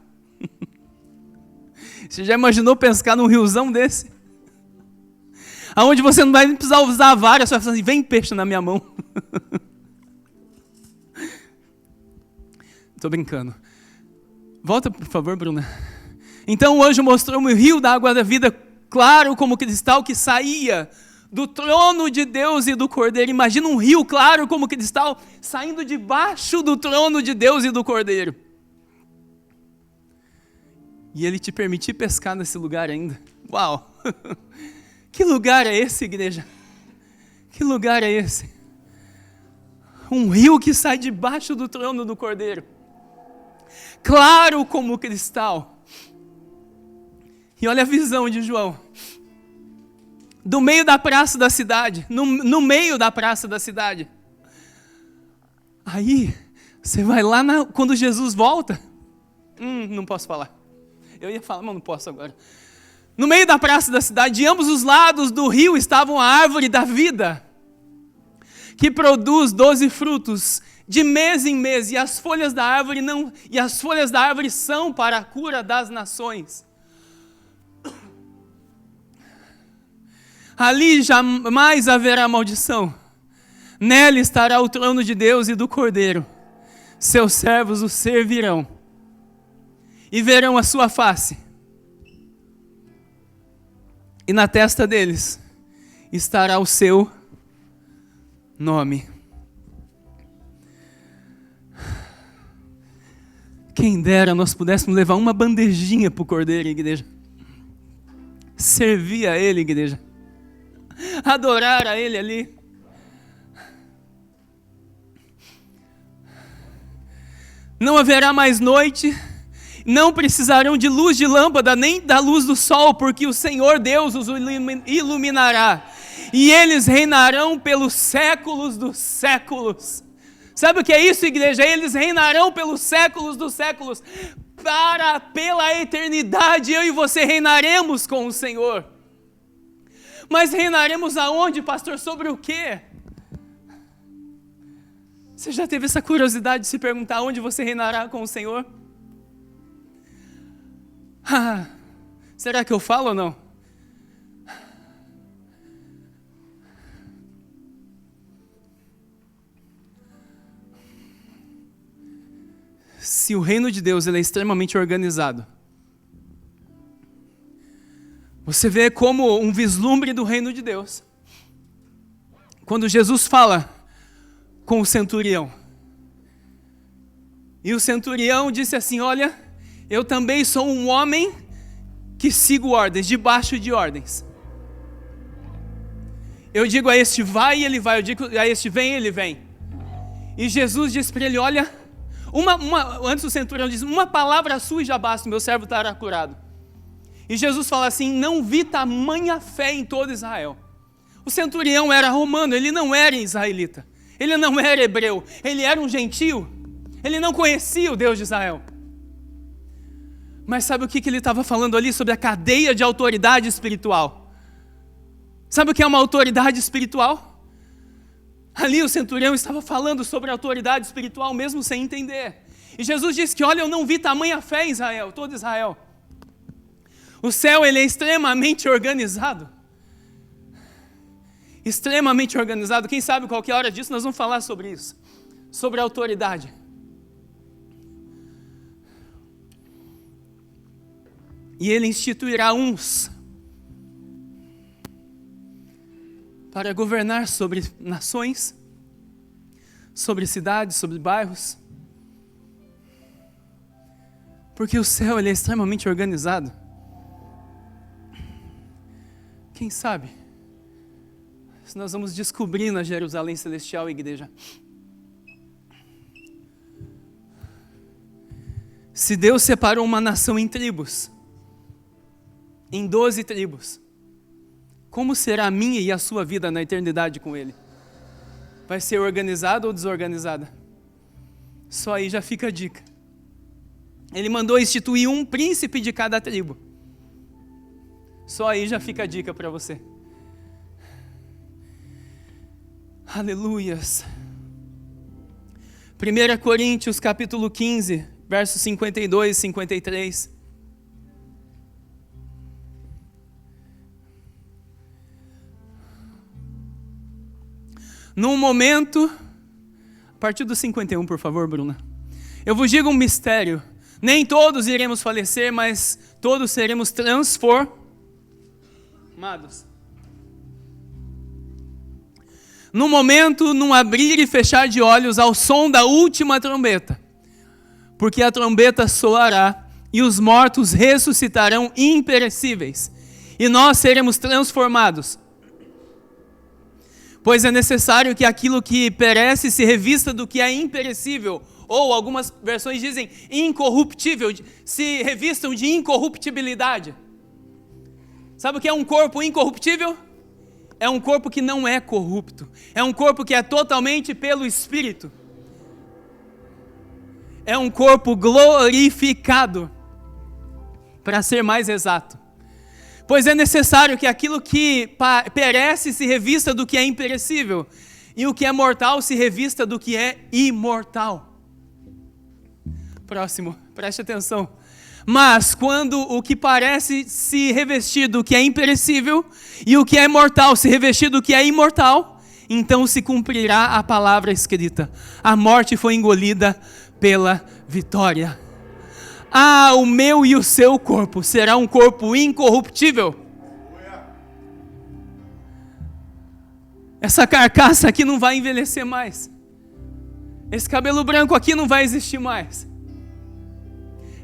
Você já imaginou pescar num riozão desse? Aonde você não vai precisar usar a vara, você vai falar assim, vem peixe na minha mão. Estou brincando. Volta, por favor, Bruna. Então o anjo mostrou-me o rio da água da vida, claro como cristal, que saía do trono de Deus e do Cordeiro. Imagina um rio claro como cristal, saindo debaixo do trono de Deus e do Cordeiro. E ele te permitir pescar nesse lugar ainda. Uau! Que lugar é esse, igreja? Que lugar é esse? Um rio que sai debaixo do trono do Cordeiro. Claro como cristal. E olha a visão de João. Do meio da praça da cidade. No meio da praça da cidade. Aí, você vai lá quando Jesus volta. Não posso falar. Eu ia falar, mas não posso agora. No meio da praça da cidade, de ambos os lados do rio, estavam a árvore da vida, que produz 12 frutos, de mês em mês, e as folhas da árvore são para a cura das nações. Ali jamais haverá maldição. Nela estará o trono de Deus e do Cordeiro. Seus servos o servirão e verão a sua face. E na testa deles estará o seu nome. Quem dera nós pudéssemos levar uma bandejinha para o Cordeiro, igreja. Servir a Ele, igreja. Adorar a Ele ali. Não haverá mais noite, não precisarão de luz de lâmpada, nem da luz do sol, porque o Senhor Deus os iluminará, e eles reinarão pelos séculos dos séculos. Sabe o que é isso, igreja? Eles reinarão pelos séculos dos séculos, pela eternidade, eu e você reinaremos com o Senhor. Mas reinaremos aonde, pastor? Sobre o quê? Você já teve essa curiosidade de se perguntar onde você reinará com o Senhor? Será que eu falo ou não? Se o reino de Deus ele é extremamente organizado, você vê como um vislumbre do reino de Deus. Quando Jesus fala com o centurião, e o centurião disse assim, olha, eu também sou um homem que sigo ordens, debaixo de ordens. Eu digo a este vai, ele vai. Eu digo a este vem, ele vem. E Jesus disse para ele, olha, antes o centurião disse, uma palavra sua e já basta, meu servo estará curado. E Jesus fala assim, não vi tamanha fé em todo Israel. O centurião era romano, ele não era israelita. Ele não era hebreu, ele era um gentio. Ele não conhecia o Deus de Israel. Mas sabe o que ele estava falando ali? Sobre a cadeia de autoridade espiritual. Sabe o que é uma autoridade espiritual? Ali o centurião estava falando sobre a autoridade espiritual mesmo sem entender. E Jesus disse que, olha, eu não vi tamanha fé em Israel, todo Israel. O céu ele é extremamente organizado. Extremamente organizado. Quem sabe qualquer hora disso nós vamos falar sobre isso. Sobre a autoridade. E ele instituirá uns para governar sobre nações, sobre cidades, sobre bairros. Porque o céu ele é extremamente organizado. Quem sabe? Se nós vamos descobrir na Jerusalém Celestial, igreja. Se Deus separou uma nação em tribos, em 12 tribos, como será a minha e a sua vida na eternidade com Ele? Vai ser organizada ou desorganizada? Só aí já fica a dica. Ele mandou instituir um príncipe de cada tribo. Só aí já fica a dica para você. Aleluias. 1 Coríntios capítulo 15, versos 52 e 53. Num momento, a partir do 51, por favor, Bruna. Eu vos digo um mistério. Nem todos iremos falecer, mas todos seremos transformados. Num momento, num abrir e fechar de olhos ao som da última trombeta. Porque a trombeta soará e os mortos ressuscitarão imperecíveis. E nós seremos transformados. Pois é necessário que aquilo que perece se revista do que é imperecível, ou algumas versões dizem incorruptível, se revistam de incorruptibilidade. Sabe o que é um corpo incorruptível? É um corpo que não é corrupto. É um corpo que é totalmente pelo Espírito. É um corpo glorificado, para ser mais exato. Pois é necessário que aquilo que perece se revista do que é imperecível, e o que é mortal se revista do que é imortal. Próximo, preste atenção. Mas quando o que parece se revestir do que é imperecível, e o que é mortal se revestir do que é imortal, então se cumprirá a palavra escrita: a morte foi engolida pela vitória. Ah, o meu e o seu corpo será um corpo incorruptível. Essa carcaça aqui não vai envelhecer mais. Esse cabelo branco aqui não vai existir mais.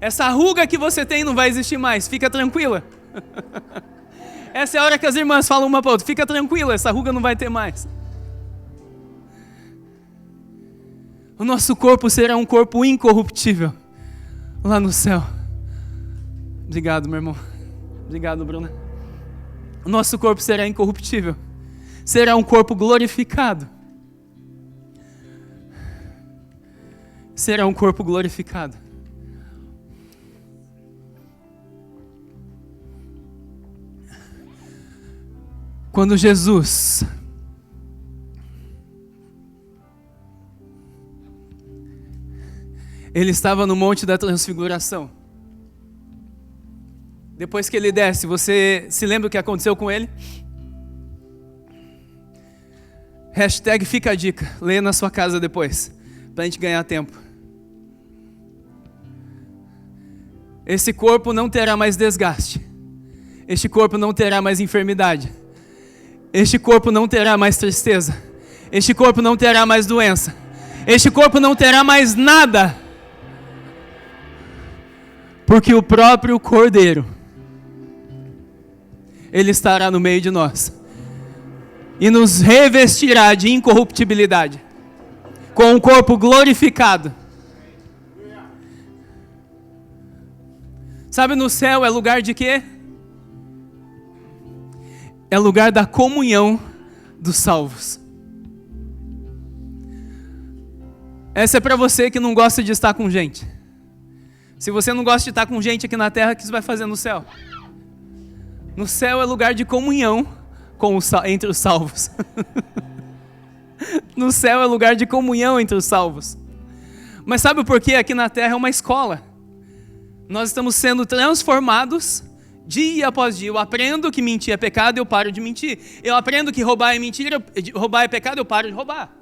Essa ruga que você tem não vai existir mais. Fica tranquila. Essa é a hora que as irmãs falam uma para outra. Fica tranquila, essa ruga não vai ter mais. O nosso corpo será um corpo incorruptível lá no céu. Obrigado, meu irmão. Obrigado, Bruna. O nosso corpo será incorruptível. Será um corpo glorificado. Será um corpo glorificado. Quando Jesus ele estava no Monte da Transfiguração. Depois que ele desce, você se lembra o que aconteceu com ele? Hashtag fica a dica. Leia na sua casa depois, para a gente ganhar tempo. Esse corpo não terá mais desgaste. Este corpo não terá mais enfermidade. Este corpo não terá mais tristeza. Este corpo não terá mais doença. Este corpo não terá mais nada. Porque o próprio Cordeiro, ele estará no meio de nós e nos revestirá de incorruptibilidade, com um corpo glorificado. Sabe, no céu é lugar de quê? É lugar da comunhão dos salvos. Essa é para você que não gosta de estar com gente. Se você não gosta de estar com gente aqui na terra, o que você vai fazer no céu? No céu é lugar de comunhão entre os salvos. No céu é lugar de comunhão entre os salvos. Mas sabe por quê? Aqui na terra é uma escola. Nós estamos sendo transformados dia após dia. Eu aprendo que mentir é pecado, eu paro de mentir. Eu aprendo que roubar é mentira, roubar é pecado, eu paro de roubar.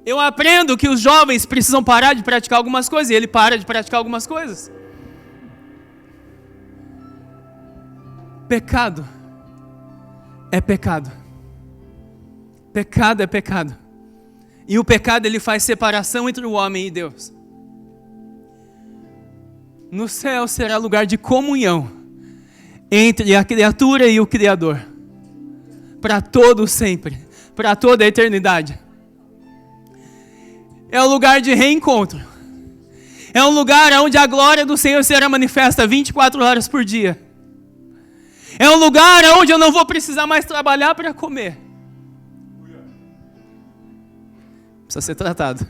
Eu aprendo que os jovens precisam parar de praticar algumas coisas, e ele para de praticar algumas coisas. Pecado é pecado. Pecado é pecado. E o pecado, ele faz separação entre o homem e Deus. No céu será lugar de comunhão entre a criatura e o Criador, para todo sempre, para toda a eternidade. É um lugar de reencontro. É um lugar onde a glória do Senhor será manifesta 24 horas por dia. É um lugar onde eu não vou precisar mais trabalhar para comer. Precisa ser tratado.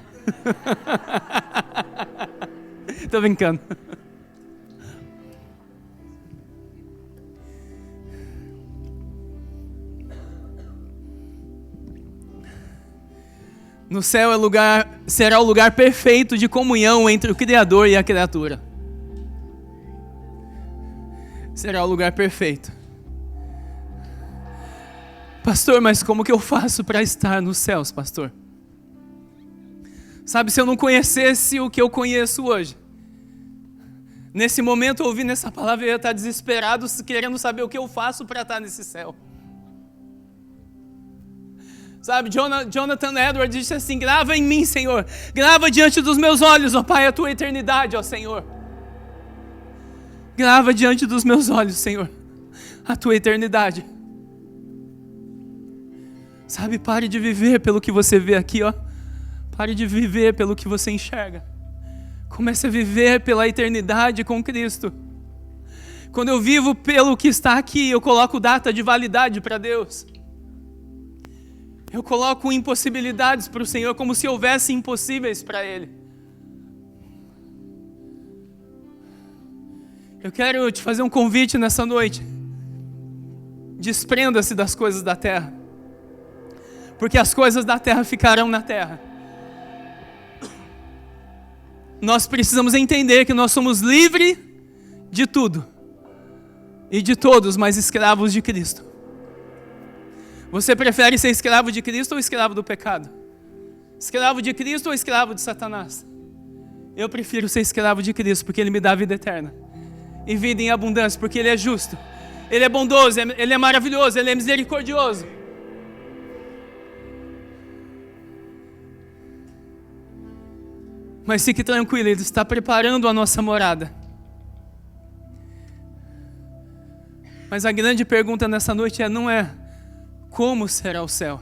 Estou brincando. No céu será o lugar perfeito de comunhão entre o Criador e a criatura. Será o lugar perfeito. Pastor, mas como que eu faço para estar nos céus, pastor? Sabe, se eu não conhecesse o que eu conheço hoje, nesse momento, ouvindo essa palavra, eu ia estar desesperado, querendo saber o que eu faço para estar nesse céu. Sabe, Jonathan Edwards disse assim: grava em mim, Senhor, grava diante dos meus olhos, ó Pai, a tua eternidade, ó Senhor. Grava diante dos meus olhos, Senhor, a tua eternidade. Sabe, pare de viver pelo que você vê aqui, ó. Pare de viver pelo que você enxerga. Comece a viver pela eternidade com Cristo. Quando eu vivo pelo que está aqui, eu coloco data de validade para Deus. Eu coloco impossibilidades para o Senhor como se houvesse impossíveis para Ele. Eu quero te fazer um convite nessa noite. Desprenda-se das coisas da terra. Porque as coisas da terra ficarão na terra. Nós precisamos entender que nós somos livres de tudo e de todos, mas escravos de Cristo. Você prefere ser escravo de Cristo ou escravo do pecado? Escravo de Cristo ou escravo de Satanás? Eu prefiro ser escravo de Cristo, porque Ele me dá vida eterna e vida em abundância, porque Ele é justo, Ele é bondoso, Ele é maravilhoso, Ele é misericordioso. Mas fique tranquilo, Ele está preparando a nossa morada. Mas a grande pergunta nessa noite não é como será o céu.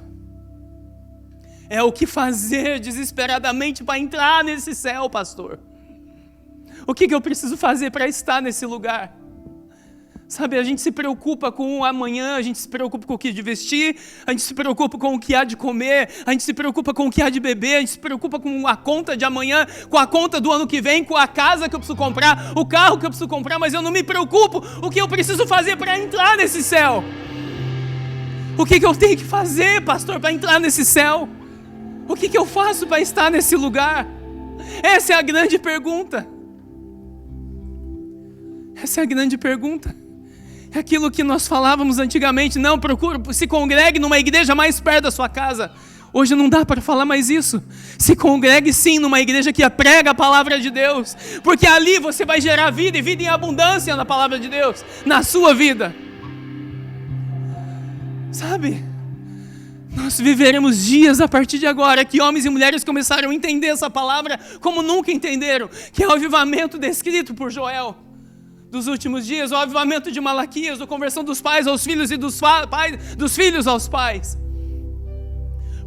É o que fazer desesperadamente para entrar nesse céu, pastor. O que eu preciso fazer para estar nesse lugar? Sabe, a gente se preocupa com o amanhã, a gente se preocupa com o que de vestir, a gente se preocupa com o que há de comer, a gente se preocupa com o que há de beber, a gente se preocupa com a conta de amanhã, com a conta do ano que vem, com a casa que eu preciso comprar, o carro que eu preciso comprar, mas eu não me preocupo o que eu preciso fazer para entrar nesse céu. O que eu tenho que fazer, pastor, para entrar nesse céu? O que eu faço para estar nesse lugar? Essa é a grande pergunta. Essa é a grande pergunta. É aquilo que nós falávamos antigamente: não, se congregue numa igreja mais perto da sua casa. Hoje não dá para falar mais isso. Se congregue sim numa igreja que prega a palavra de Deus, porque ali você vai gerar vida e vida em abundância na palavra de Deus, na sua vida. Sabe, nós viveremos dias a partir de agora que homens e mulheres começaram a entender essa palavra como nunca entenderam, que é o avivamento descrito por Joel dos últimos dias, o avivamento de Malaquias, a conversão dos pais aos filhos e dos filhos aos pais.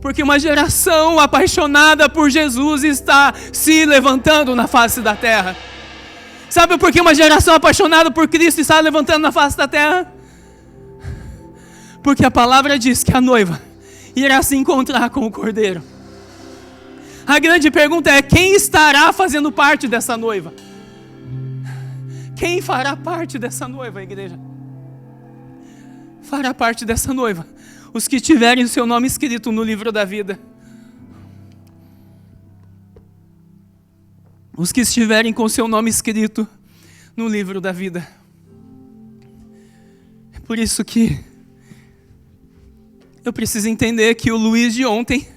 Porque uma geração apaixonada por Jesus está se levantando na face da terra. Sabe por que uma geração apaixonada por Cristo está levantando na face da terra? Porque a palavra diz que a noiva irá se encontrar com o Cordeiro. A grande pergunta é: quem estará fazendo parte dessa noiva? Quem fará parte dessa noiva, igreja? Fará parte dessa noiva os que tiverem o seu nome escrito no livro da vida. Os que estiverem com o seu nome escrito no livro da vida. É por isso que eu preciso entender que o Luiz de ontem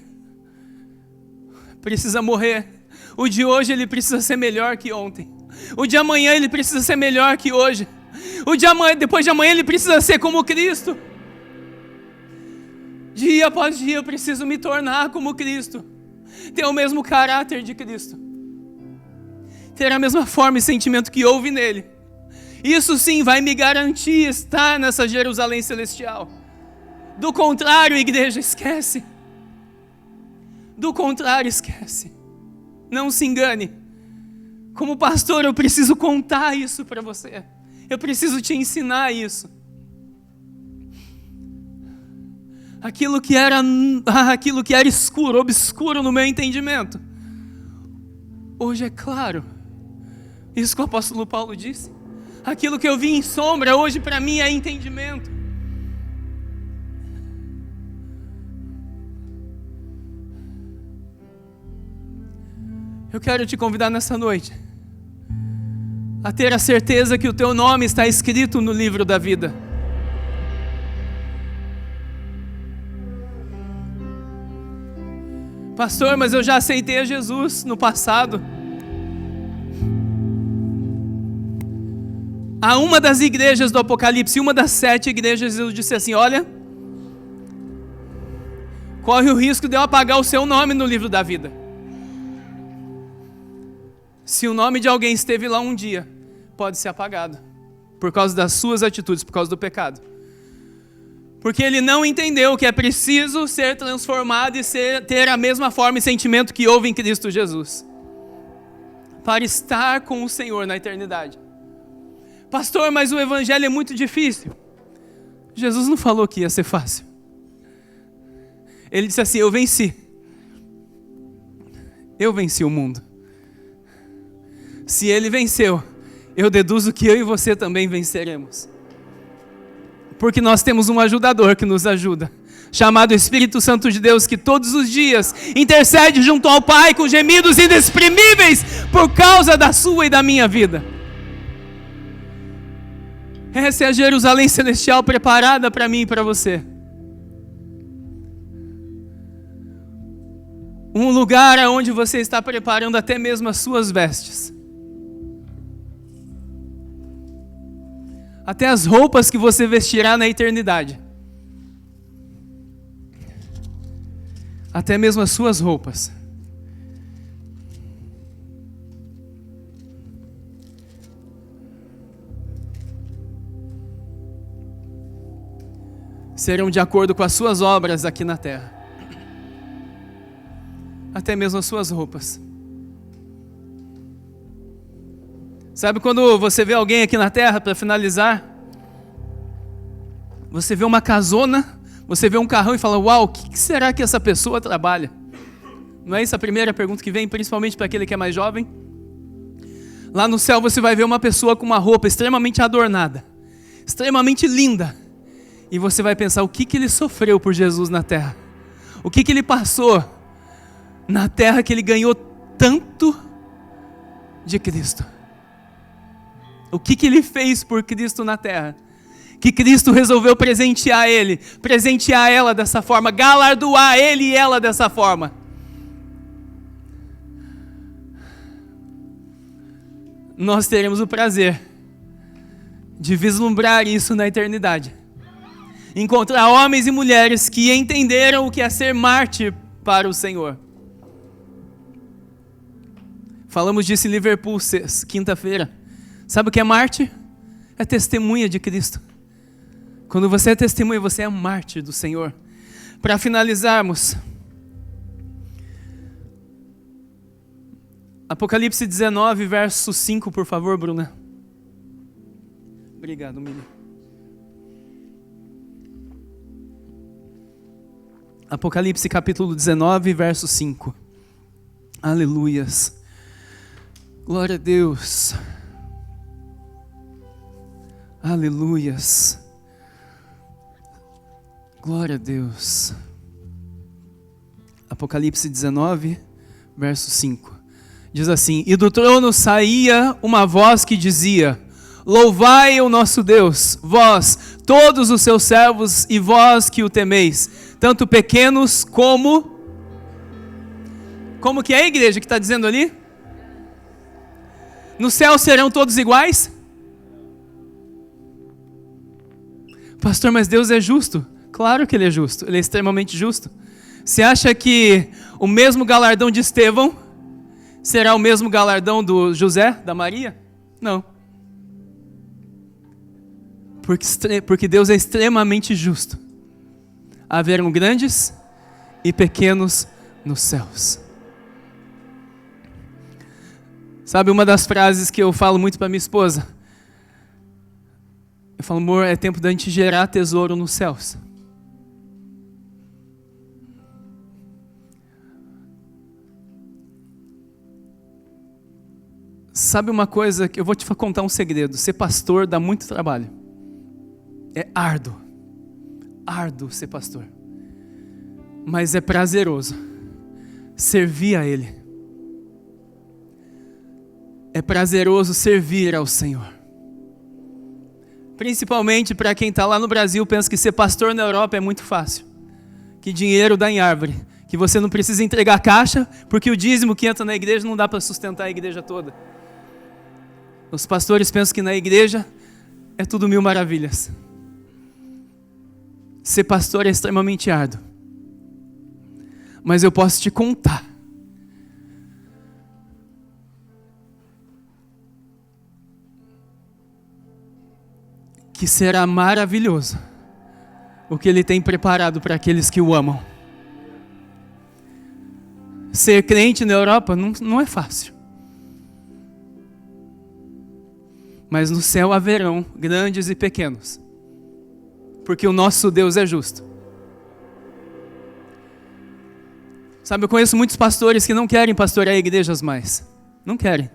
precisa morrer. O de hoje ele precisa ser melhor que ontem. O de amanhã ele precisa ser melhor que hoje. O de amanhã, depois de amanhã ele precisa ser como Cristo. Dia após dia eu preciso me tornar como Cristo. Ter o mesmo caráter de Cristo. Ter a mesma forma e sentimento que houve nele. Isso sim vai me garantir estar nessa Jerusalém celestial. Do contrário, igreja, esquece. Do contrário, esquece. Não se engane. Como pastor, eu preciso contar isso para você. Eu preciso te ensinar isso. Aquilo que era escuro, obscuro no meu entendimento, hoje é claro. Isso que o apóstolo Paulo disse. Aquilo que eu vi em sombra, hoje para mim é entendimento. Eu quero te convidar nessa noite a ter a certeza que o teu nome está escrito no livro da vida. Pastor, mas eu já aceitei a Jesus no passado. A uma das igrejas do Apocalipse, uma das 7 igrejas, Jesus disse assim: olha, corre o risco de eu apagar o seu nome no livro da vida. Se o nome de alguém esteve lá um dia, pode ser apagado, por causa das suas atitudes, por causa do pecado. Porque ele não entendeu que é preciso ser transformado e ter a mesma forma e sentimento que houve em Cristo Jesus, para estar com o Senhor na eternidade. Pastor, mas o evangelho é muito difícil. Jesus não falou que ia ser fácil. Ele disse assim: eu venci. Eu venci o mundo. Se ele venceu, eu deduzo que eu e você também venceremos. Porque nós temos um ajudador que nos ajuda, chamado Espírito Santo de Deus, que todos os dias intercede junto ao Pai com gemidos inexprimíveis por causa da sua e da minha vida. Essa é a Jerusalém Celestial preparada para mim e para você. Um lugar onde você está preparando até mesmo as suas vestes. Até as roupas que você vestirá na eternidade. Até mesmo as suas roupas. Serão de acordo com as suas obras aqui na terra. Até mesmo as suas roupas. Sabe quando você vê alguém aqui na terra, para finalizar, você vê uma casona, você vê um carrão e fala: uau, o que será que essa pessoa trabalha? Não é essa a primeira pergunta que vem, principalmente para aquele que é mais jovem? Lá no céu você vai ver uma pessoa com uma roupa extremamente adornada, extremamente linda, e você vai pensar: o que ele sofreu por Jesus na terra? O que ele passou na terra que ele ganhou tanto de Cristo? O que ele fez por Cristo na terra? Que Cristo resolveu presentear ele, presentear ela dessa forma, galardoar ele e ela dessa forma. Nós teremos o prazer de vislumbrar isso na eternidade. Encontrar homens e mulheres que entenderam o que é ser mártir para o Senhor. Falamos disso em Liverpool, quinta-feira. Sabe o que é mártir? É testemunha de Cristo. Quando você é testemunha, você é mártir do Senhor. Para finalizarmos, Apocalipse 19, verso 5, por favor, Bruna. Obrigado, Mili. Apocalipse capítulo 19, verso 5. Aleluias. Glória a Deus. Aleluias. Glória a Deus. Apocalipse 19, verso 5. Diz assim: e do trono saía uma voz que dizia: louvai o nosso Deus, vós, todos os seus servos, e vós que o temeis, tanto pequenos como que é a igreja que está dizendo ali? No céu serão todos iguais? Pastor, mas Deus é justo. Claro que Ele é justo, Ele é extremamente justo. Você acha que o mesmo galardão de Estevão será o mesmo galardão do José, da Maria? Não. Porque Deus é extremamente justo. Haverão grandes e pequenos nos céus. Sabe uma das frases que eu falo muito para minha esposa? Eu falo: amor, é tempo da gente gerar tesouro nos céus. Sabe uma coisa, que eu vou te contar um segredo: ser pastor dá muito trabalho. É árduo ser pastor. Mas é prazeroso servir a Ele. É prazeroso servir ao Senhor. Principalmente para quem está lá no Brasil, pensa que ser pastor na Europa é muito fácil. Que dinheiro dá em árvore. Que você não precisa entregar caixa, porque o dízimo que entra na igreja não dá para sustentar a igreja toda. Os pastores pensam que na igreja é tudo mil maravilhas. Ser pastor é extremamente árduo. Mas eu posso te contar. Que será maravilhoso o que Ele tem preparado para aqueles que o amam. Ser crente na Europa não é fácil. Mas no céu haverão grandes e pequenos. Porque o nosso Deus é justo. Sabe, eu conheço muitos pastores que não querem pastorear igrejas mais. Não querem.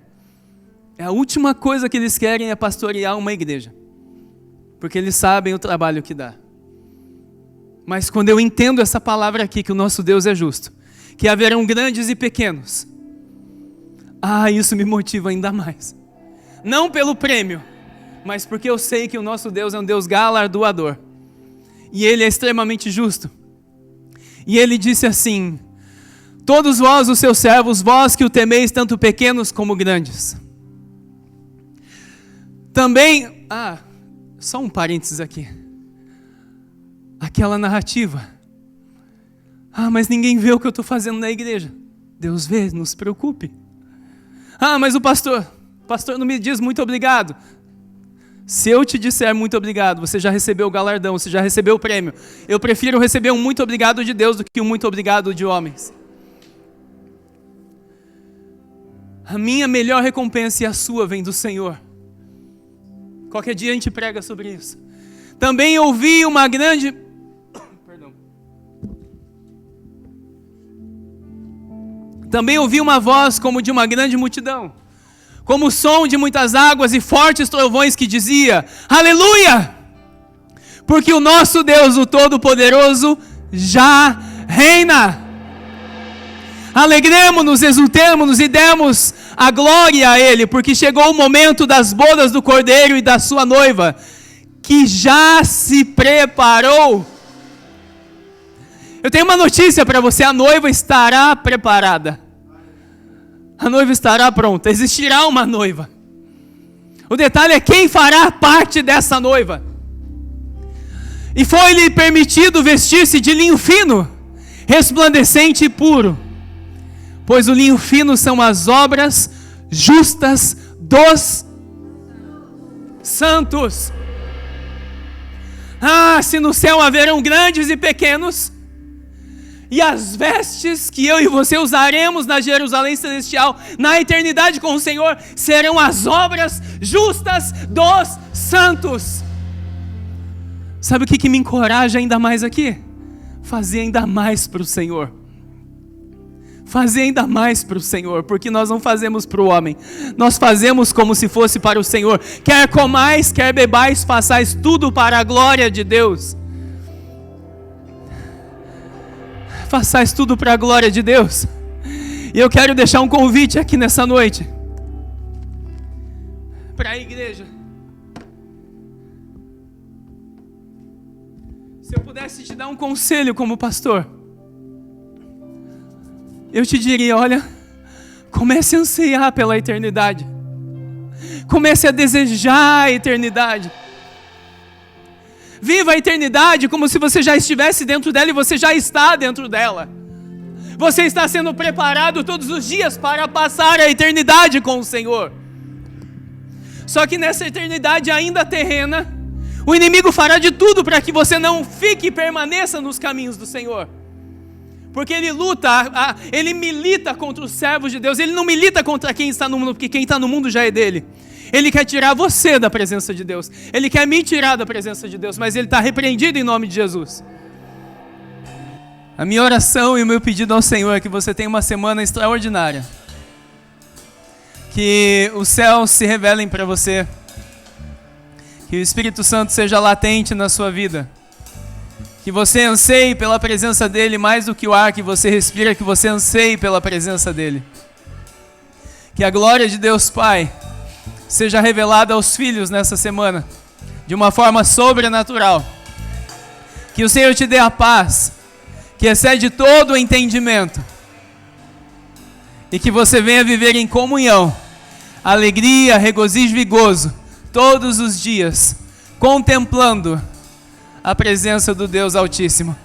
A última coisa que eles querem é pastorear uma igreja. Porque eles sabem o trabalho que dá. Mas quando eu entendo essa palavra aqui, que o nosso Deus é justo, que haverão grandes e pequenos, isso me motiva ainda mais. Não pelo prêmio, mas porque eu sei que o nosso Deus é um Deus galardoador. E Ele é extremamente justo. E Ele disse assim: todos vós, os seus servos, vós que o temeis, tanto pequenos como grandes. Também, só um parênteses aqui. Aquela narrativa. Mas ninguém vê o que eu estou fazendo na igreja. Deus vê, não se preocupe. Mas o pastor não me diz muito obrigado. Se eu te disser muito obrigado, você já recebeu o galardão, você já recebeu o prêmio. Eu prefiro receber um muito obrigado de Deus do que um muito obrigado de homens. A minha melhor recompensa e a sua vem do Senhor. Qualquer dia a gente prega sobre isso. Também ouvi uma grande... Também ouvi uma voz como de uma grande multidão, como o som de muitas águas e fortes trovões que dizia: Aleluia! Porque o nosso Deus, o Todo-Poderoso, já reina. Alegremos-nos, exultemos-nos e demos a glória a Ele, porque chegou o momento das bodas do Cordeiro e da sua noiva, que já se preparou. Eu tenho uma notícia para você: a noiva estará preparada. A noiva estará pronta, existirá uma noiva. O detalhe é quem fará parte dessa noiva. E foi-lhe permitido vestir-se de linho fino, resplandecente e puro, pois o linho fino são as obras justas dos santos. Se no céu haverão grandes e pequenos, e as vestes que eu e você usaremos na Jerusalém Celestial, na eternidade com o Senhor, serão as obras justas dos santos. Sabe o que me encoraja ainda mais aqui? Fazer ainda mais para o Senhor. Fazer ainda mais para o Senhor, porque nós não fazemos para o homem, nós fazemos como se fosse para o Senhor. Quer comais, quer bebais, façais tudo para a glória de Deus. Façais tudo para a glória de Deus. E eu quero deixar um convite aqui nessa noite para a igreja. Se eu pudesse te dar um conselho como pastor, eu te diria: olha, comece a ansiar pela eternidade. Comece a desejar a eternidade. Viva a eternidade como se você já estivesse dentro dela, e você já está dentro dela. Você está sendo preparado todos os dias para passar a eternidade com o Senhor. Só que nessa eternidade ainda terrena, o inimigo fará de tudo para que você não fique e permaneça nos caminhos do Senhor. Porque ele ele milita contra os servos de Deus. Ele não milita contra quem está no mundo, porque quem está no mundo já é dele. Ele quer tirar você da presença de Deus. Ele quer me tirar da presença de Deus, mas ele está repreendido em nome de Jesus. A minha oração e o meu pedido ao Senhor é que você tenha uma semana extraordinária. Que os céus se revelem para você. Que o Espírito Santo seja latente na sua vida. Que você anseie pela presença dEle mais do que o ar que você respira, que você anseie pela presença dEle. Que a glória de Deus Pai seja revelada aos filhos nessa semana, de uma forma sobrenatural. Que o Senhor te dê a paz, que que excede todo o entendimento, e que você venha viver em comunhão, alegria, regozijo e gozo, todos os dias, contemplando a presença do Deus Altíssimo.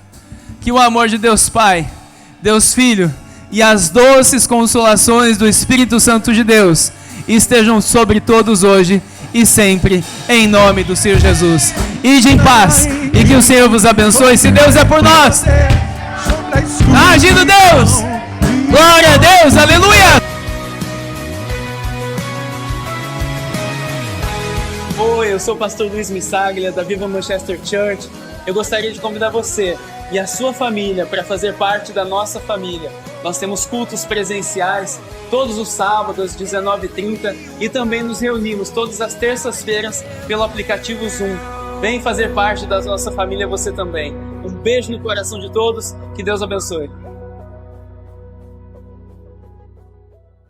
Que o amor de Deus Pai, Deus Filho e as doces consolações do Espírito Santo de Deus estejam sobre todos hoje e sempre, em nome do Senhor Jesus. Ide em paz e que o Senhor vos abençoe. Se Deus é por nós, agindo Deus, glória a Deus, aleluia. Oi, eu sou o pastor Luiz Missaglia, da Viva Manchester Church. Eu gostaria de convidar você e a sua família para fazer parte da nossa família. Nós temos cultos presenciais todos os sábados, 19h30, e também nos reunimos todas as terças-feiras pelo aplicativo Zoom. Vem fazer parte da nossa família você também. Um beijo no coração de todos, que Deus abençoe.